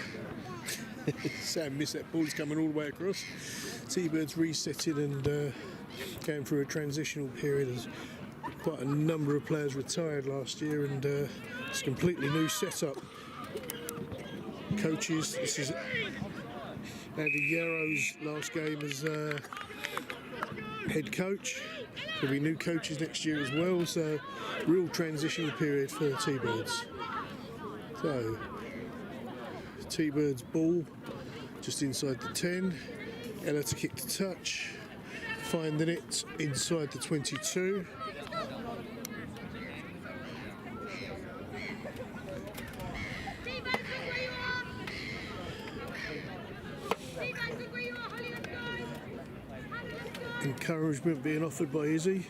Speaker 2: Sam missed that ball, it's coming all the way across. T-Birds resetting and going through a transitional period as quite a number of players retired last year, and it's a completely new setup. Coaches, this is Andy Yarrow's last game as head coach. There'll be new coaches next year as well, so real transition period for the T-Birds. So, T-Birds ball just inside the 10. Ella to kick to touch, finding it inside the 22. Encouragement being offered by Izzy.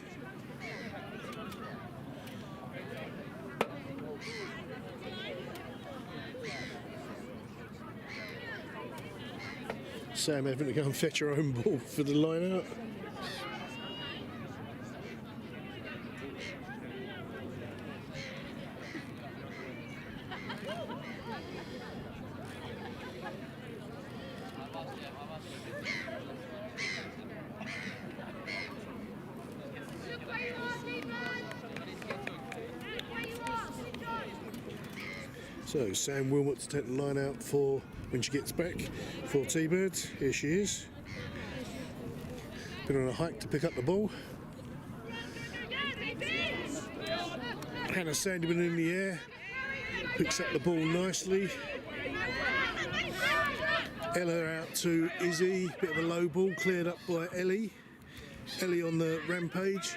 Speaker 2: Sam having to go and fetch her own ball for the line out. So Sam Wilmot to take the line out for when she gets back for T-Birds. Here she is. Been on a hike to pick up the ball. Hannah Sandyman in the air. Picks up the ball nicely. Ella out to Izzy. Bit of a low ball cleared up by Ellie. Ellie on the rampage.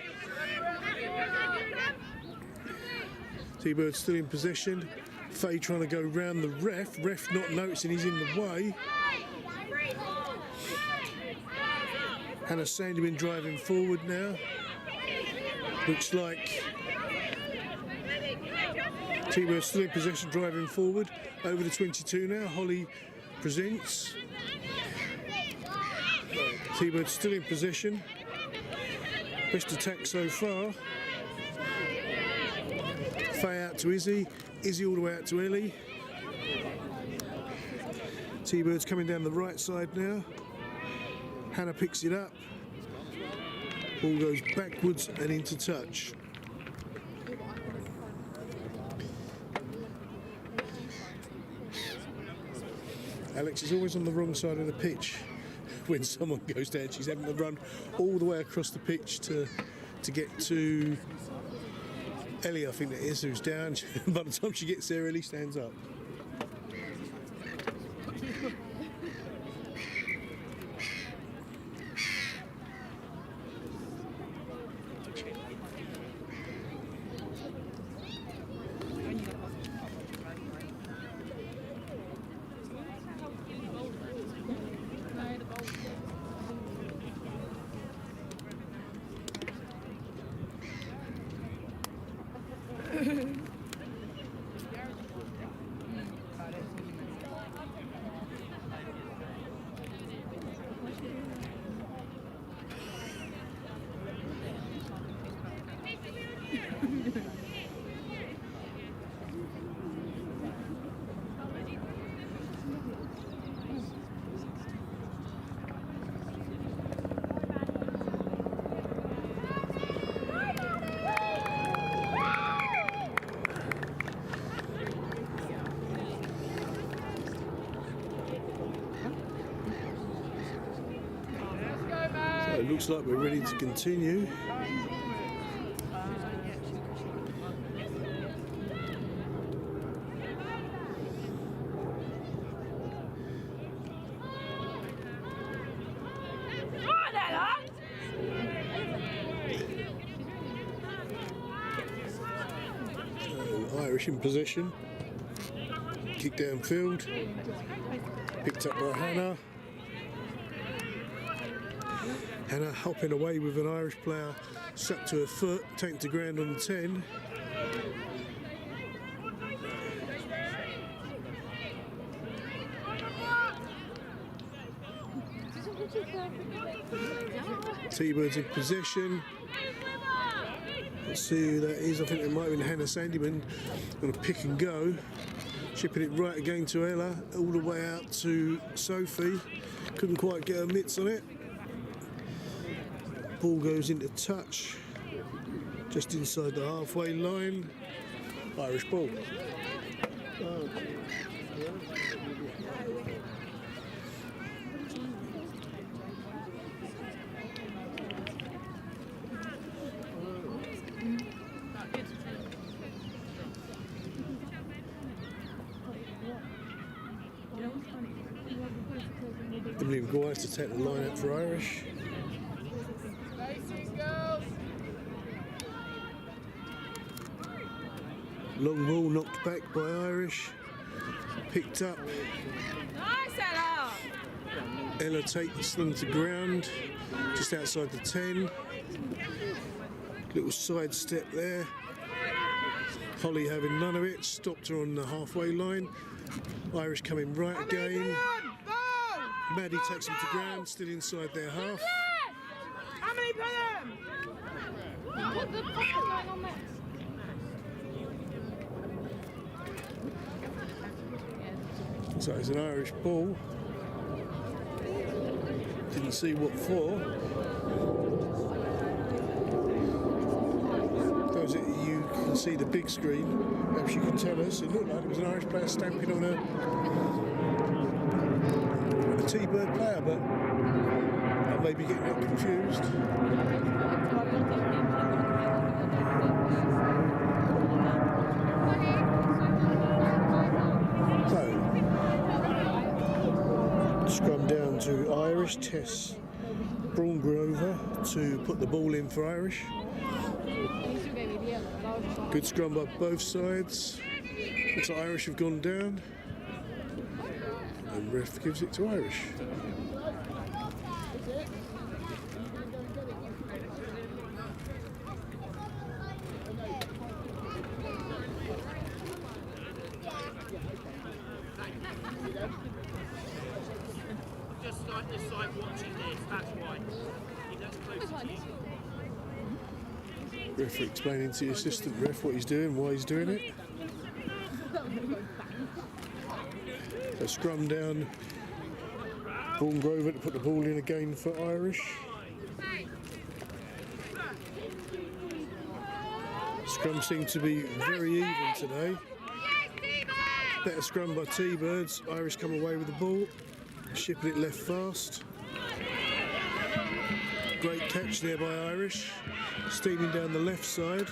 Speaker 2: T-Bird still in possession. Faye trying to go round the ref. Ref not noticing he's in the way. Hannah Sandyman driving forward now. Looks like T-Bird still in possession, driving forward. Over the 22 now. Holly presents. T-Bird still in possession. Best attack so far. Faye out to Izzy. Izzy all the way out to Ellie. T-Bird's coming down the right side now. Hannah picks it up. Ball goes backwards and into touch. Alex is always on the wrong side of the pitch when someone goes down. She's having to run all the way across the pitch to get to Ellie, I think it is, who's down. By the time she gets there, Ellie stands up. So it looks like we're ready to continue. Irish in possession. Kick downfield. Picked up by Hannah. Hannah hopping away with an Irish player stuck to her foot, taken to ground on the 10. T-Bird's in possession. Let's see who that is. I think it might have been Hannah Sandyman. Going to pick and go. Chipping it right again to Ella, all the way out to Sophie. Couldn't quite get her mitts on it. Ball goes into touch, just inside the halfway line. Irish ball. Emily McGuire to take the line out for Irish. Long ball knocked back by Irish. Picked up.
Speaker 4: Nice, Ella!
Speaker 2: Ella takes them to ground, just outside the 10. Little side step there. Holly having none of it, stopped her on the halfway line. Irish coming right again. Maddie takes them to ground, still inside their half.
Speaker 4: How many play them?
Speaker 5: What the fuck is going on there?
Speaker 2: So it's an Irish ball. Didn't see what for. Those that you can can't see the big screen. Perhaps you can tell us. It looked like it was an Irish player stamping on a T-Bird player, but I may be getting it confused. So, scrum down to Irish. Tess Braun Grover to put the ball in for Irish. Good scrum by both sides. Looks like Irish have gone down. And ref gives it to Irish.
Speaker 3: Just like this side watching this, that's why. If that's close to you.
Speaker 2: Ref explaining to the assistant ref what he's doing, why he's doing it. So scrum down. Braun Grover to put the ball in again for Irish. Scrum seem to be very even today. Better scrum by T-Birds. Irish come away with the ball, shipping it left fast. Great catch there by Irish, steaming down the left side.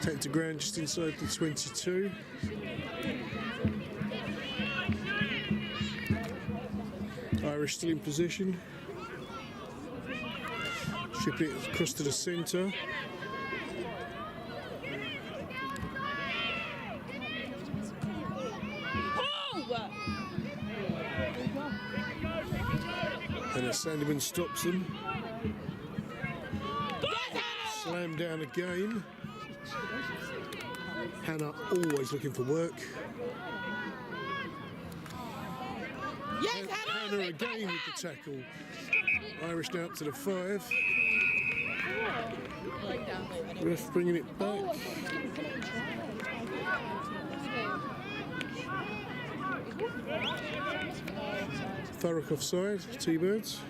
Speaker 2: Take to ground just inside the 22. Irish still in position. Shipping it across to the centre. And a Sandyman stops them. Slam down again. Hannah always looking for work.
Speaker 4: Yes,
Speaker 2: Hannah again with the tackle. Irish now up to the 5. Ref bringing it back. Thurrock offside, T-Birds.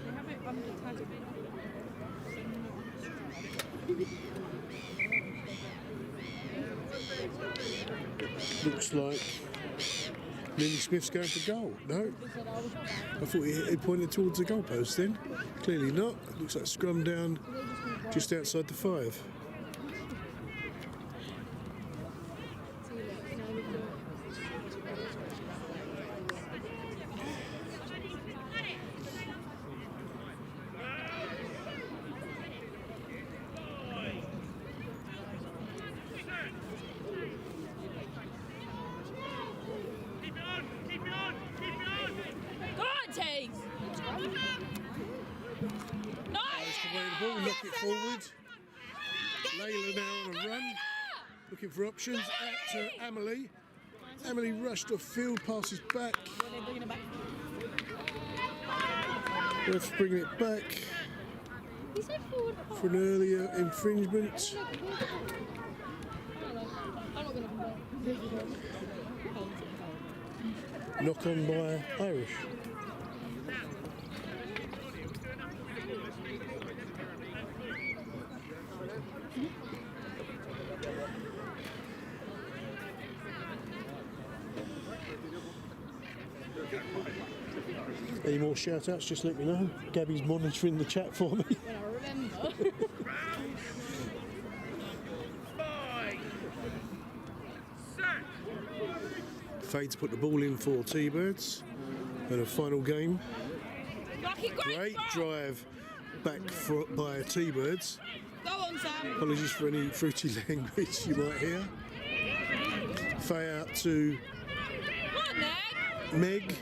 Speaker 2: Looks like Lily Smith's going for goal. No. I thought he pointed towards the goalpost then. Clearly not. Looks like scrum down just outside the 5. Knock it forward. Layla now on a run, looking for options. Out to Amelie. Amelie rushed off field, passes back. Let's bring it back for an earlier infringement. Knock on by Irish. Any more shout outs, just let me know. Gabby's monitoring the chat for me.
Speaker 5: When I remember.
Speaker 2: Fade to put the ball in for T-Birds. And a final game. Great drive back by T-Birds.
Speaker 4: Go on, Sam.
Speaker 2: Apologies for any fruity language you might hear. Fade out to Meg.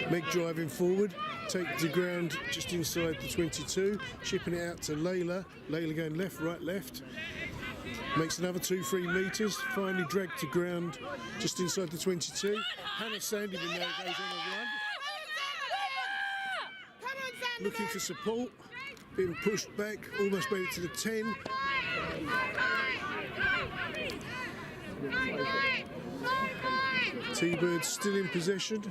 Speaker 2: Meg driving forward, take to ground just inside the 22, shipping it out to Layla. Layla going left, right, left. Makes another 2-3 metres, finally dragged to ground just inside the 22. Hannah Sandyman now goes on a run. Looking for support, being pushed back, almost made it to the 10. T-Birds still in possession.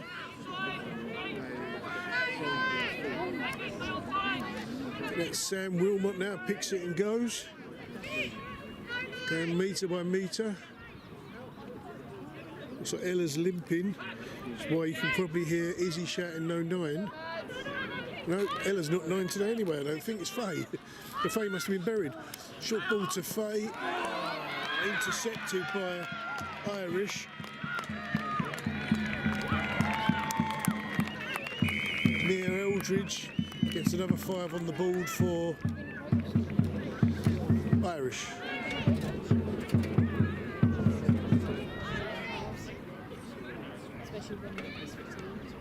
Speaker 2: That's Sam Wilmot now, picks it and goes. Down metre by metre. Looks like Ella's limping. That's why you can probably hear Izzy shouting no 9. No, Ella's not 9 today anyway, I don't think. It's Faye. The Faye must have been buried. Short ball to Faye. Intercepted by Irish. Mia Eldridge gets another 5 on the board for Irish.
Speaker 5: Especially when it's fatigued.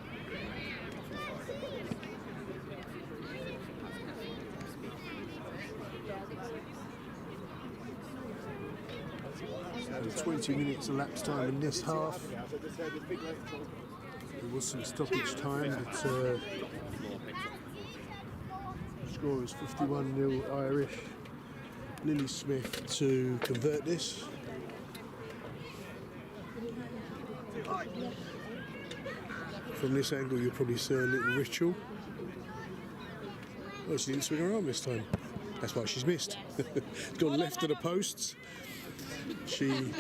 Speaker 2: 20 minutes elapsed time in this half. There was some stoppage time, but score is 51-0 Irish. Lily Smith to convert this. From this angle you'll probably see a little ritual. Oh, she didn't swing her arm this time. That's why she's missed. It's gone left of the posts. She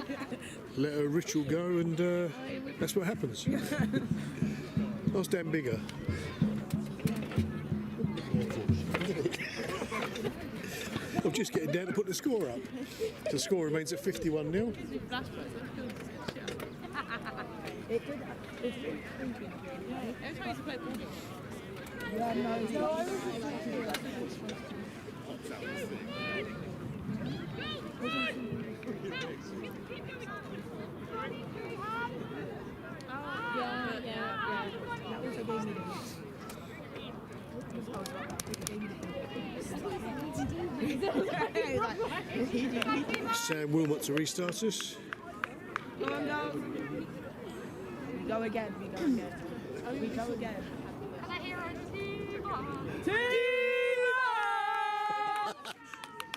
Speaker 2: let her ritual go, and that's what happens. I was damn bigger. I'm just getting down to put the score up. The score remains at 51-0. Sam Wilmot to restart us.
Speaker 4: Go on, go. We go again, we go again. We go again.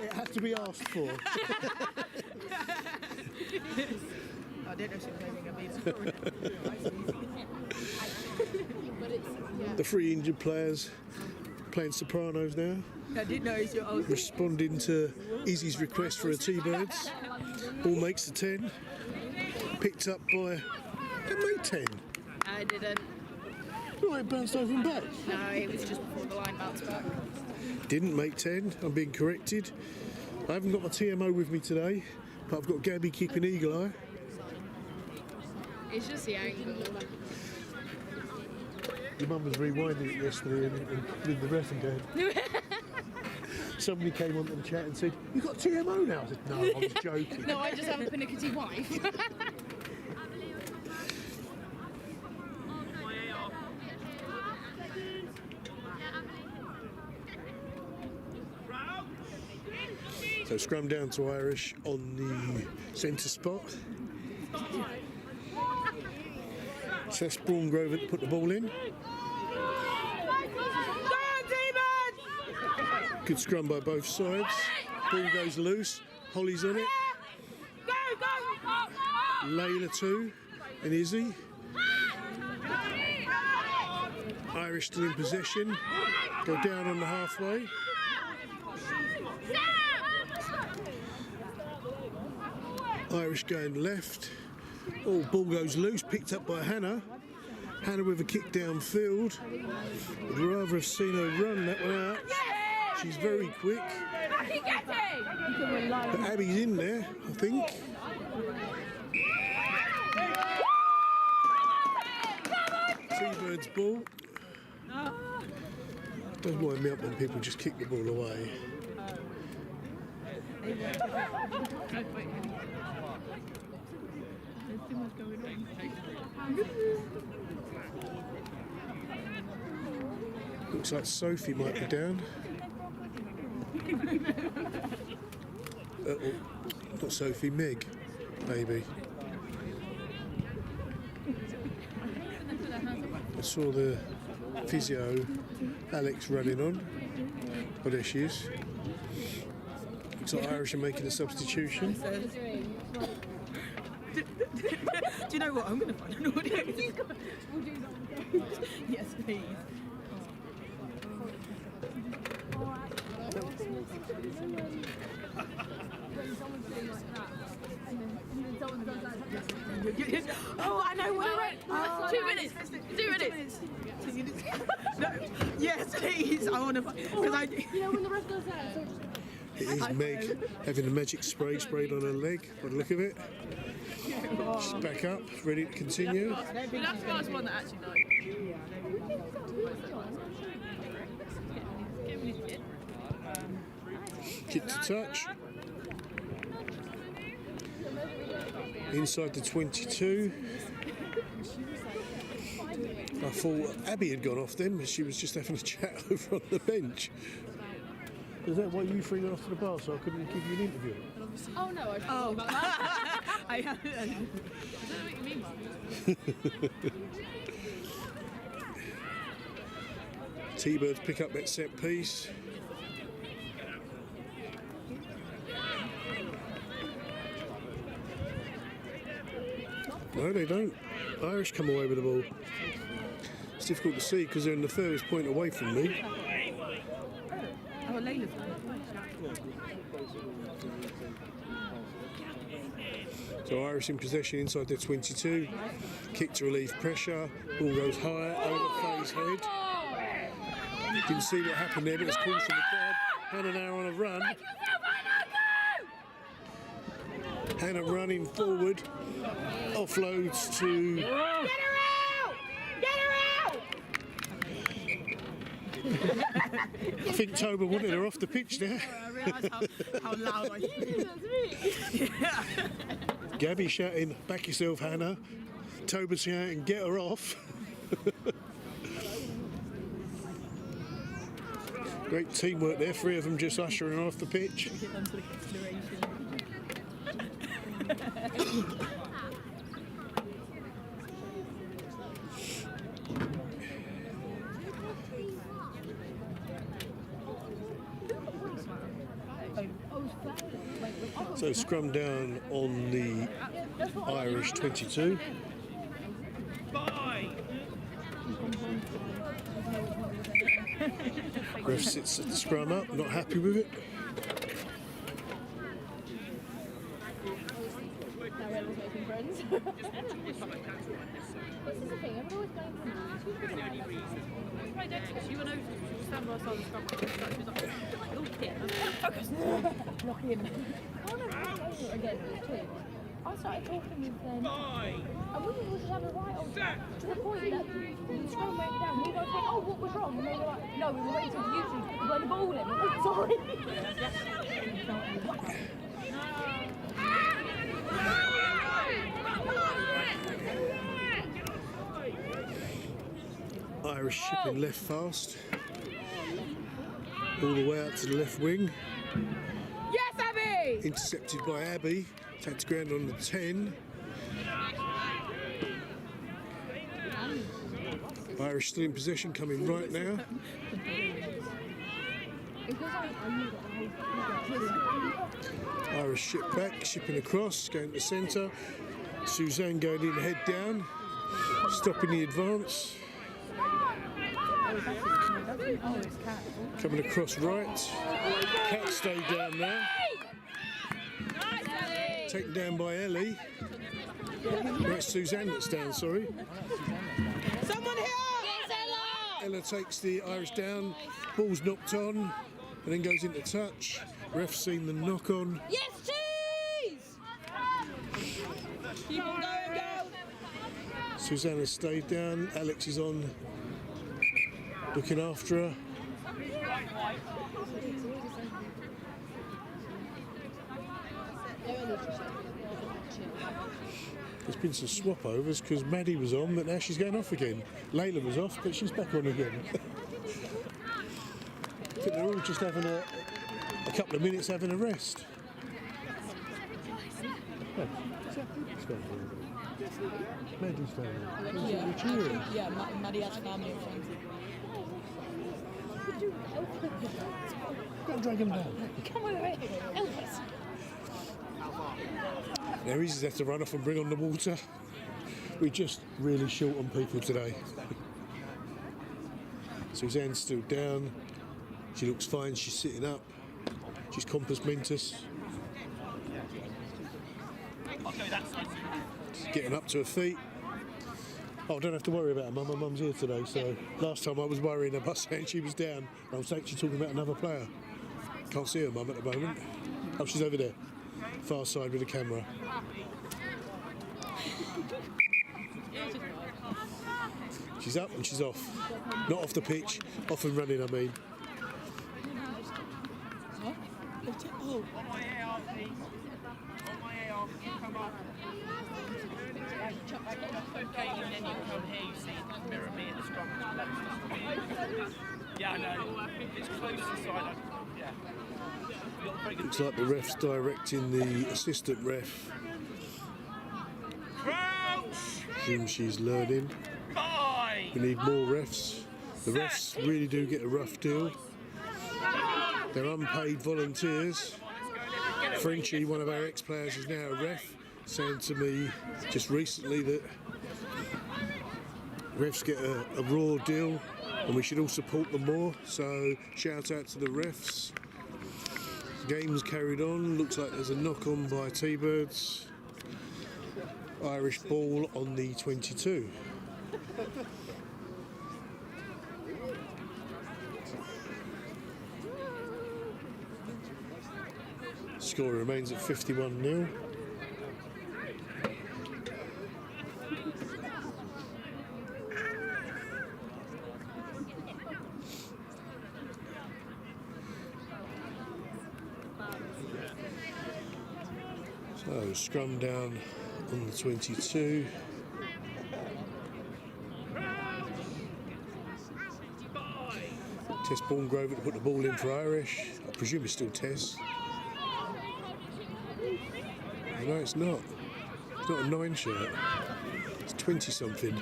Speaker 2: It has to be asked for.
Speaker 4: I didn't know she was aiming at me. Sorry.
Speaker 2: The 3 injured players playing sopranos now.
Speaker 4: I didn't know it's your old.
Speaker 2: Responding to Izzy's request for a T-Birds. Ball makes the 10. Picked up by... They made 10.
Speaker 4: I didn't.
Speaker 2: Oh, it bounced over and back.
Speaker 4: No, it was just before the line bounced back.
Speaker 2: Didn't make 10. I'm being corrected. I haven't got my TMO with me today, but I've got Gabby keeping eagle eye.
Speaker 5: It's just the angle.
Speaker 2: Your mum was rewinding it yesterday and with the ref and going. Somebody came on the chat and said, "You got TMO now?" I said, "No, I was joking."
Speaker 5: No, I just have a pernickety wife.
Speaker 2: So scrum down to Irish on the centre spot. Tess Braungrove to put the ball in. Good scrum by both sides. Ball goes loose. Holly's on it. Layla too. And Izzy. Irish still in possession. Go down on the halfway. Irish going left. Oh, ball goes loose, picked up by Hannah. Hannah with a kick downfield. Would rather have seen her run that one out. She's very quick. But Abby's in there, I think. T-Bird's ball. Doesn't wind me up when people just kick the ball away. Looks like Sophie might be down. Not Sophie, Meg, maybe. I saw the physio, Alex, running on. Oh, there she is. Looks like Irish are making a substitution.
Speaker 4: Do you know what? I'm going to find an audio. Yes, please.
Speaker 5: When someone's doing like that, and then someone does that.
Speaker 4: Oh, I know where. Oh,
Speaker 6: 2 minutes. 2 minutes.
Speaker 4: 2 minutes. No. Yes, please. I want to. Because I.
Speaker 5: You know when the rest does that. So
Speaker 2: It is Meg having a magic spray sprayed on her leg, by the look of it. She's back up, ready to continue.
Speaker 4: That's the last one that actually knows.
Speaker 2: Kit to touch. Inside the 22. I thought Abby had gone off then, but she was just having a chat over on the bench. Is that why you three went off to the bar so I couldn't give you an interview?
Speaker 5: oh no, I forgot about that.
Speaker 4: I don't know what you mean, Mum.
Speaker 2: T-Birds pick up that set piece. No, they don't. Irish come away with the ball. It's difficult to see because they're in the furthest point away from me.
Speaker 4: Oh, Layla's
Speaker 2: So Irish in possession inside their 22. Kick to relieve pressure. Ball goes high over Faye's head. Didn't see what happened there, but it's called from the crowd. Hannah now on a run. Hannah running forward. Offloads to...
Speaker 5: Get her out! Get her out!
Speaker 2: I think Toba wanted her off the pitch there.
Speaker 4: I realise how loud I am.
Speaker 2: Gabby shouting, back yourself, Hannah. Toba shouting, get her off. Great teamwork there, 3 of them just ushering her off the pitch.
Speaker 4: Get them sort of consideration.
Speaker 2: So scrum down on the Irish 22.
Speaker 3: Bye.
Speaker 2: Ref sits at the scrum up, not happy with it.
Speaker 5: Now everyone's making friends. This is the thing, everyone always playing
Speaker 4: She went over, she was standing by the side of the scrum. She was like, oh, yeah, focus.
Speaker 5: Lock in. Oh no, over again, it was 2. I started talking with them.
Speaker 3: Bye.
Speaker 5: And we were just having a right old chat to the point that the scrum went down. We both went, oh, what was wrong? And they were like, no, we were waiting for you to run the ball in. I'm like, sorry.
Speaker 2: Irish shipping left fast. All the way out to the left wing.
Speaker 5: Yes, Abby!
Speaker 2: Intercepted by Abby. Takes ground on the 10. Irish still in possession, coming right now. Irish ship back, shipping across, going to centre. Suzanne going in, head down, stopping the advance. Coming across right. Cat stayed down now. Taken down by Ellie. That's Suzanne that's down, sorry.
Speaker 4: Someone here!
Speaker 2: Ella takes the Irish down. Ball's knocked on and then goes into touch. Ref seen the knock on.
Speaker 6: Yes, cheese!
Speaker 4: Keep on going, girl!
Speaker 2: Susanna stayed down. Alex is on, looking after her. There's been some swap overs because Maddie was on, but now she's going off again. Layla was off, but she's back on again. I think they're all just having a couple of minutes having a rest. Oh, Maddie's family. You're cheering.
Speaker 4: Yeah, Maddie has family and friends.
Speaker 2: Go and drag him down.
Speaker 5: Come on, help us.
Speaker 2: Now he's just have to run off and bring on the water. We're just really short on people today. Suzanne's still down. She looks fine, she's sitting up. She's compos mentis.
Speaker 3: I'll go that side.
Speaker 2: She's getting up to her feet. Oh, I don't have to worry about her mum. My mum's here today, so last time I was worrying about saying she was down. I was actually talking about another player. Can't see her mum at the moment. Oh, she's over there. Far side with the camera. She's up and she's off. Not off the pitch, off and running, I mean.
Speaker 3: On my AR, please. On my AR, come up. Okay, and then you come here, you see, mirror me at the scrum. Yeah, I know. It's close inside. Yeah.
Speaker 2: Looks like the ref's directing the assistant ref.
Speaker 3: Crouch!
Speaker 2: Whom she's learning.
Speaker 3: Bye!
Speaker 2: We need more refs. The refs really do get a rough deal. They're unpaid volunteers. Frenchie, one of our ex-players, is now a ref, saying to me just recently that refs get a raw deal and we should all support them more. So shout out to the refs. Game's carried on. Looks like there's a knock on by T-Birds. Irish ball on the 22. Score remains at 51-0. So scrum down on the 22. Tess Borngrove to put the ball in for Irish. I presume it's still Tess. No, it's not. It's not a 9 shirt. It's 20 something.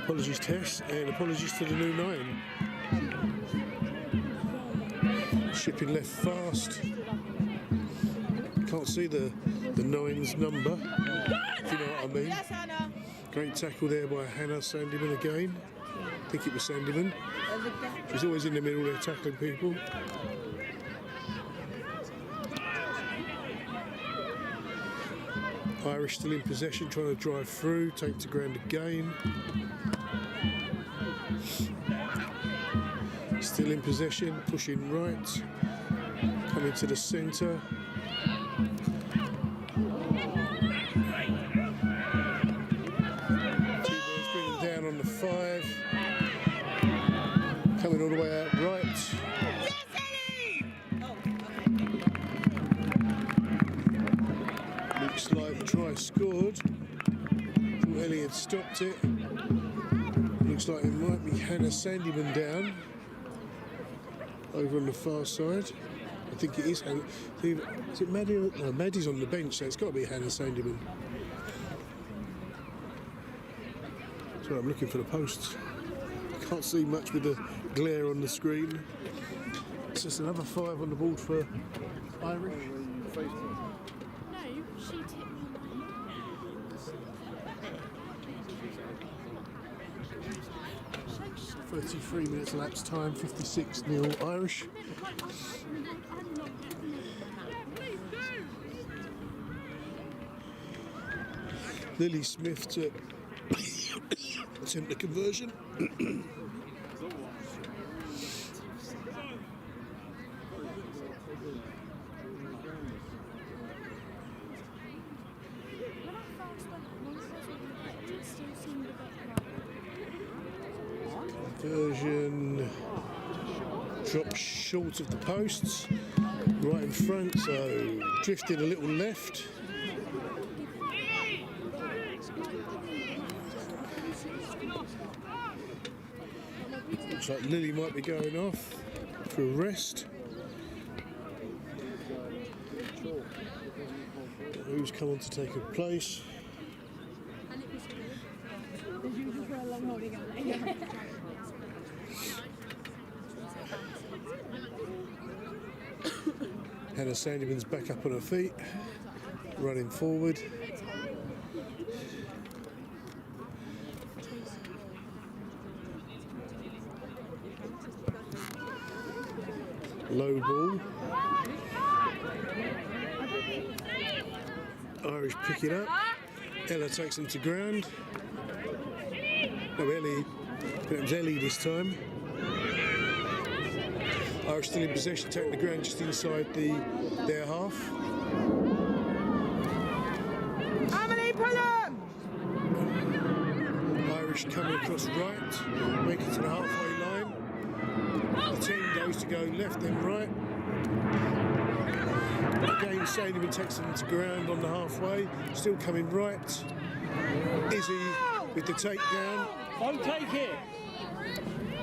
Speaker 2: Apologies, Tess, and apologies to the new 9. Shipping left fast. Can't see the 9's number, if you know what I mean.
Speaker 4: Yes, Hannah.
Speaker 2: Great tackle there by Hannah Sandyman again. I think it was Sandyman. She's always in the middle there tackling people. Irish still in possession, trying to drive through, take to ground again. Still in possession, pushing right, coming to the centre. T-Birds bringing down on the 5. Coming all the way out right. Looks like the try scored. Thought Ellie had stopped it. Looks like it might be Hannah Sandyman down. Over on the far side. I think it is Hannah. Is it Maddie? No, Maddie's on the bench, so it's got to be Hannah Sandyman. Sorry, I'm looking for the posts. Can't see much with the glare on the screen. It's just another 5 on the board for Irish.
Speaker 5: No, she tipped me.
Speaker 2: 33 minutes elapsed time, 56-0 Irish. Lily Smith to attempt the conversion. Conversion drops short of the posts, right in front, so drifted a little left. Looks like Lily might be going off for a rest. Who's come on to take her place? Hannah Sandyman's back up on her feet, running forward. Low ball. Irish pick it up. Ella takes them to ground. No, Ellie. It was Ellie this time. Irish still in possession, taking the ground just inside their half.
Speaker 4: Emily, pull them!
Speaker 2: Irish coming across right, make it to the halfway line. The 10 goes to go left then right. Again, Sandyman takes them to ground on the halfway, still coming right. Izzy with the takedown.
Speaker 3: Don't take it.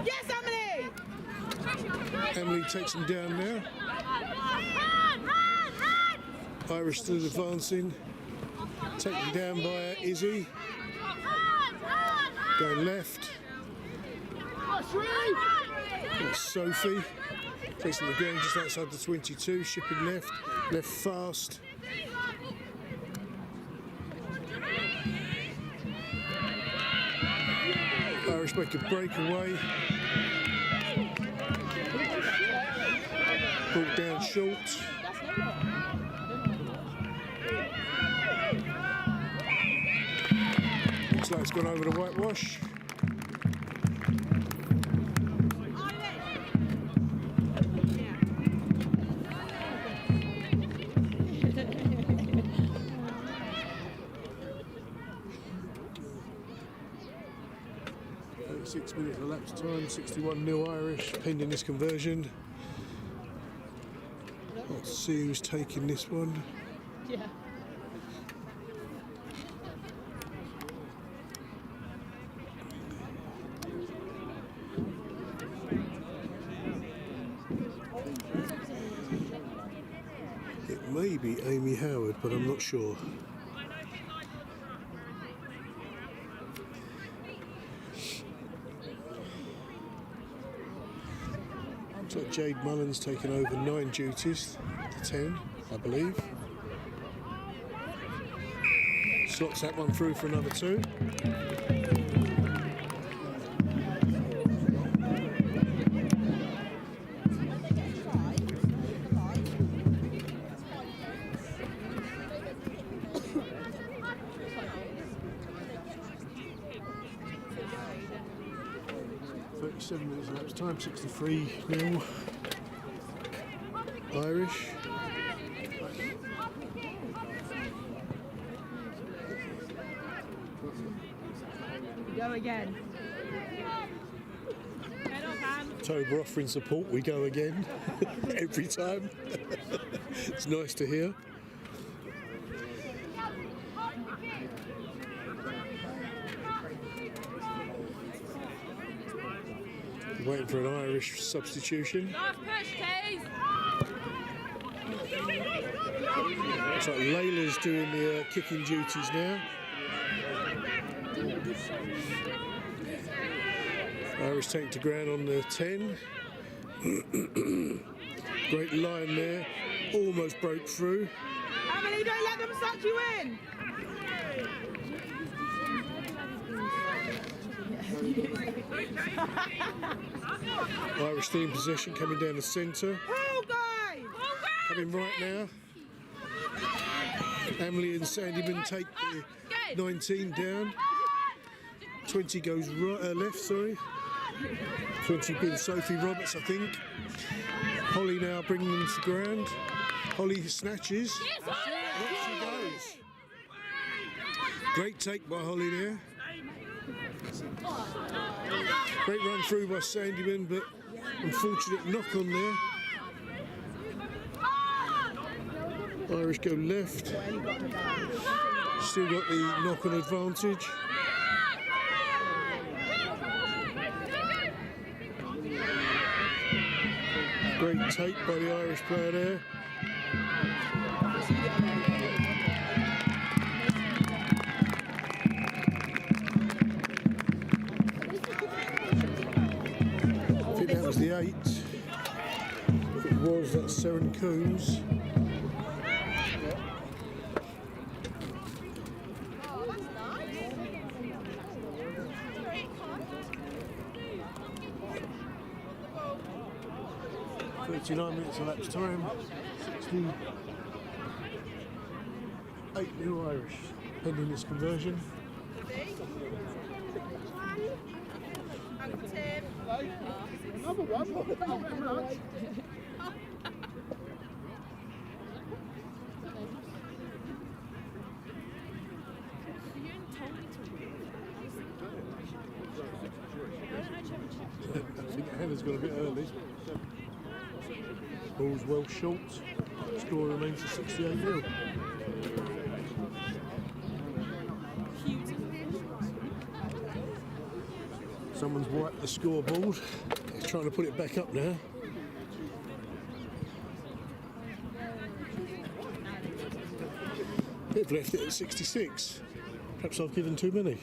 Speaker 4: Yes, Emily!
Speaker 2: Emily takes him down now. Irish still advancing. Taken down by Izzy. Going left. That's Sophie. Facing the ground just outside the 22. Shipping left. Left fast. Irish make a breakaway. Brought down short. Looks like it's gone over the whitewash. Minute elapsed time, 61-0 Irish, pending this conversion. Let's see who's taking this one.
Speaker 4: Yeah.
Speaker 2: It may be Amy Howard, but I'm not sure. Looks like Jade Mullins taking over 9 duties to 10, I believe. Slots that one through for another 2. Minutes elapsed time, 63-0 Irish.
Speaker 4: We go again.
Speaker 2: Toba offering support, we go again. Every time. It's nice to hear. Waiting for an Irish substitution.
Speaker 1: Last push, Keys.
Speaker 2: Looks like Layla's doing the kicking duties now. Irish take to ground on the 10. Great line there. Almost broke through.
Speaker 4: Emily, don't let them suck you in!
Speaker 2: Irish still in possession, coming down the centre.
Speaker 4: Pull, guys!
Speaker 2: Coming right now. Emily and Sandyman take the 19 down. 20 goes right, left, sorry. 20 being Sophie Roberts, I think. Holly now bringing them to ground. Holly snatches. Up she goes. Great take by Holly there. Great run through by Sandyman, but unfortunate knock on there. Irish go left. Still got the knock on advantage. Great take by the Irish player there. I think that was the 8. If it was, that's Seren Coombs. 69 minutes elapsed time. 68 new Irish pending this conversion.
Speaker 4: Uncle Tim.
Speaker 2: Another one. I think Hannah's got a bit early. Ball's well short. Score remains at 68-0. Someone's wiped the scoreboard. He's trying to put it back up now. They've left it at 66. Perhaps I've given too many.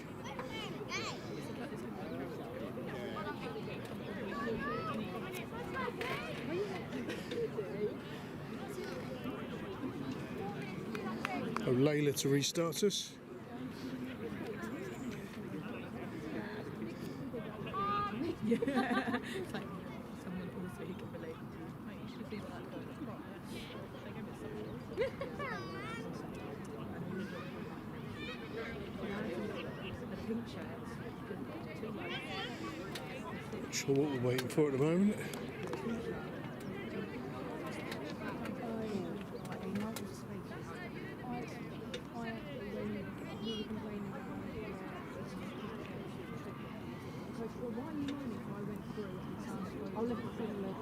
Speaker 2: Oh, Layla to restart us.
Speaker 4: Yeah. It's like someone also who can relate. Mate, you should see what that does.
Speaker 2: Not sure what we're waiting for at the moment.
Speaker 5: I was similar to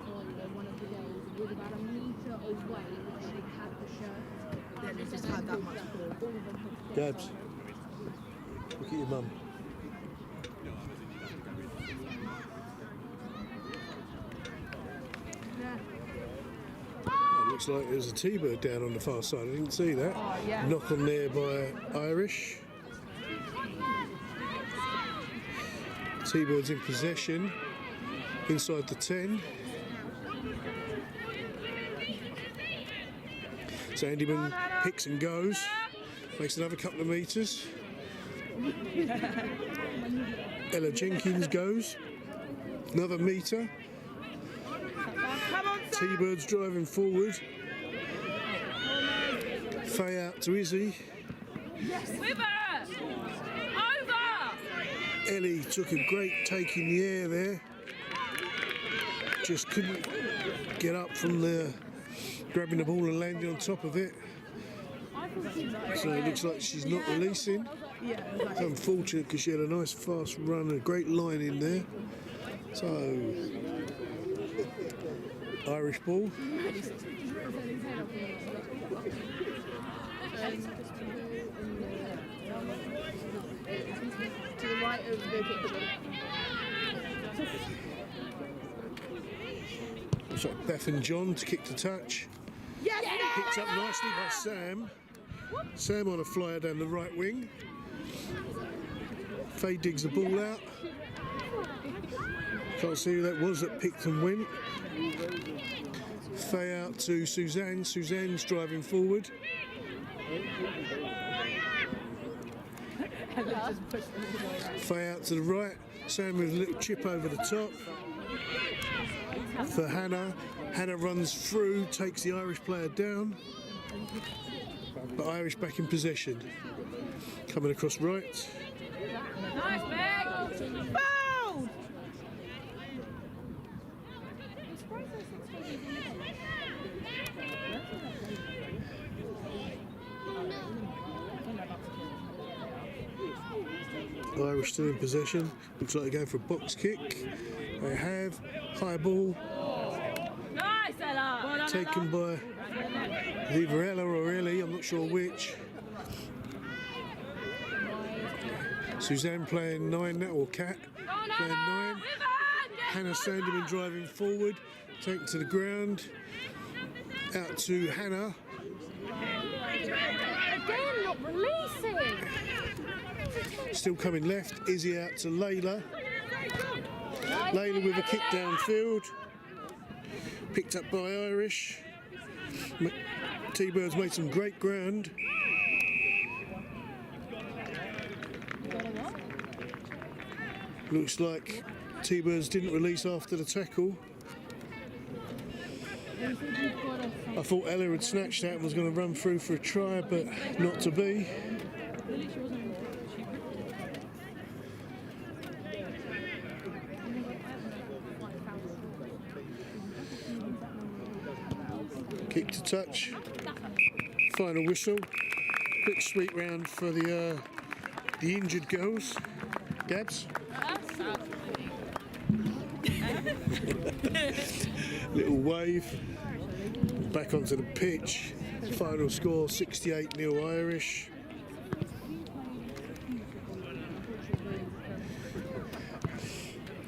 Speaker 5: one of the girls with about a metre away, she had the shirt.
Speaker 4: Yeah, they just had that much ball.
Speaker 2: Gabs, look at your mum. It looks like there's a T-bird down on the far side. I didn't see that.
Speaker 4: Oh, yeah.
Speaker 2: Knock on there by Irish. T-bird's in possession. Inside the 10. Sandyman picks and goes. Makes another couple of metres. Ella Jenkins goes. Another metre. T-bird's driving forward. Faye out to Izzy. Ellie took a great take in the air there. Just couldn't get up from the grabbing the ball and landing on top of it. So it looks like she's not releasing. It's unfortunate because she had a nice fast run, a great line in there. So Irish ball.
Speaker 5: To the right of the kicker.
Speaker 2: Looks like Beth and John to kick the touch.
Speaker 4: Yes!
Speaker 2: Picked up nicely by Sam. Sam on a flyer down the right wing. Faye digs the ball out. Can't see who that was that picked and went. Faye out to Suzanne. Suzanne's driving forward. Faye out to the right. Sam with a little chip over the top. For Hannah. Hannah runs through, takes the Irish player down. But Irish back in possession. Coming across right.
Speaker 4: Nice, Meg! Foul!
Speaker 2: Irish still in possession. Looks like they're going for a box kick. They have. High ball.
Speaker 4: Nice, Ella!
Speaker 2: Taken by either Ella or Ellie, I'm not sure which. Suzanne playing 9 now, or Cat playing 9. Hannah Sandyman driving forward, taken to the ground. Out to Hannah.
Speaker 5: Again, not releasing.
Speaker 2: Still coming left. Izzy out to Layla. Layla with a kick downfield. Picked up by Irish. T-Bird's made some great ground. Looks like T-Birds didn't release after the tackle. I thought Ella had snatched that and was going to run through for a try, but not to be. Kick to touch. Final whistle. Quick sweep round for the injured girls. Gabs? Little wave. Back onto the pitch. Final score 68-0 Irish.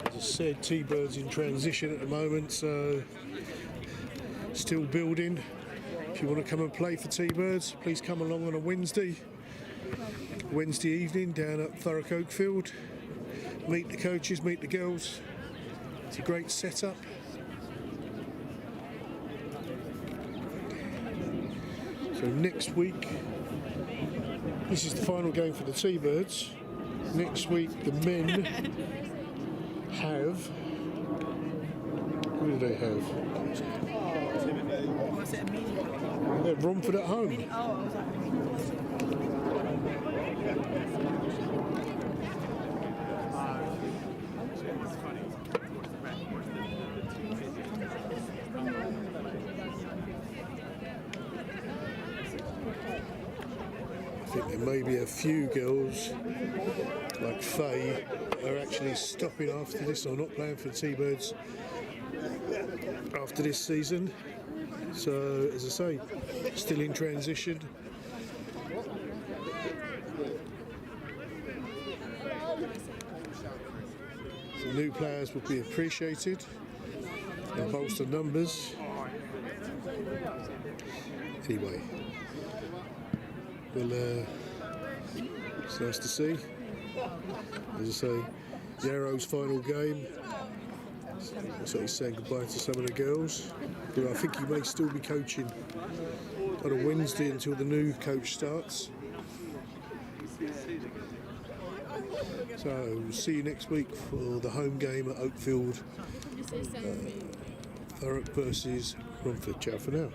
Speaker 2: As I said, T-Bird's in transition at the moment, so still building. If you want to come and play for T-Birds, please come along on a Wednesday evening down at Thurrock Oakfield. Meet the coaches, meet the girls. It's a great setup. So next week, this is the final game for the T-Birds. Next week, the men have... Who do they have?
Speaker 4: Was it immediately?
Speaker 2: They have Romford at home.
Speaker 4: Oh, I was like,
Speaker 2: I think there may be a few girls, like Faye, are actually stopping after this or not playing for T-Birds after this season. So, as I say, still in transition. So new players will be appreciated and bolster numbers. Anyway, well, it's nice to see. As I say, Yarrow's final game. So he's saying goodbye to some of the girls. But I think he may still be coaching on a Wednesday until the new coach starts. So we'll see you next week for the home game at Oakfield. Thurrock versus Romford. Ciao for now.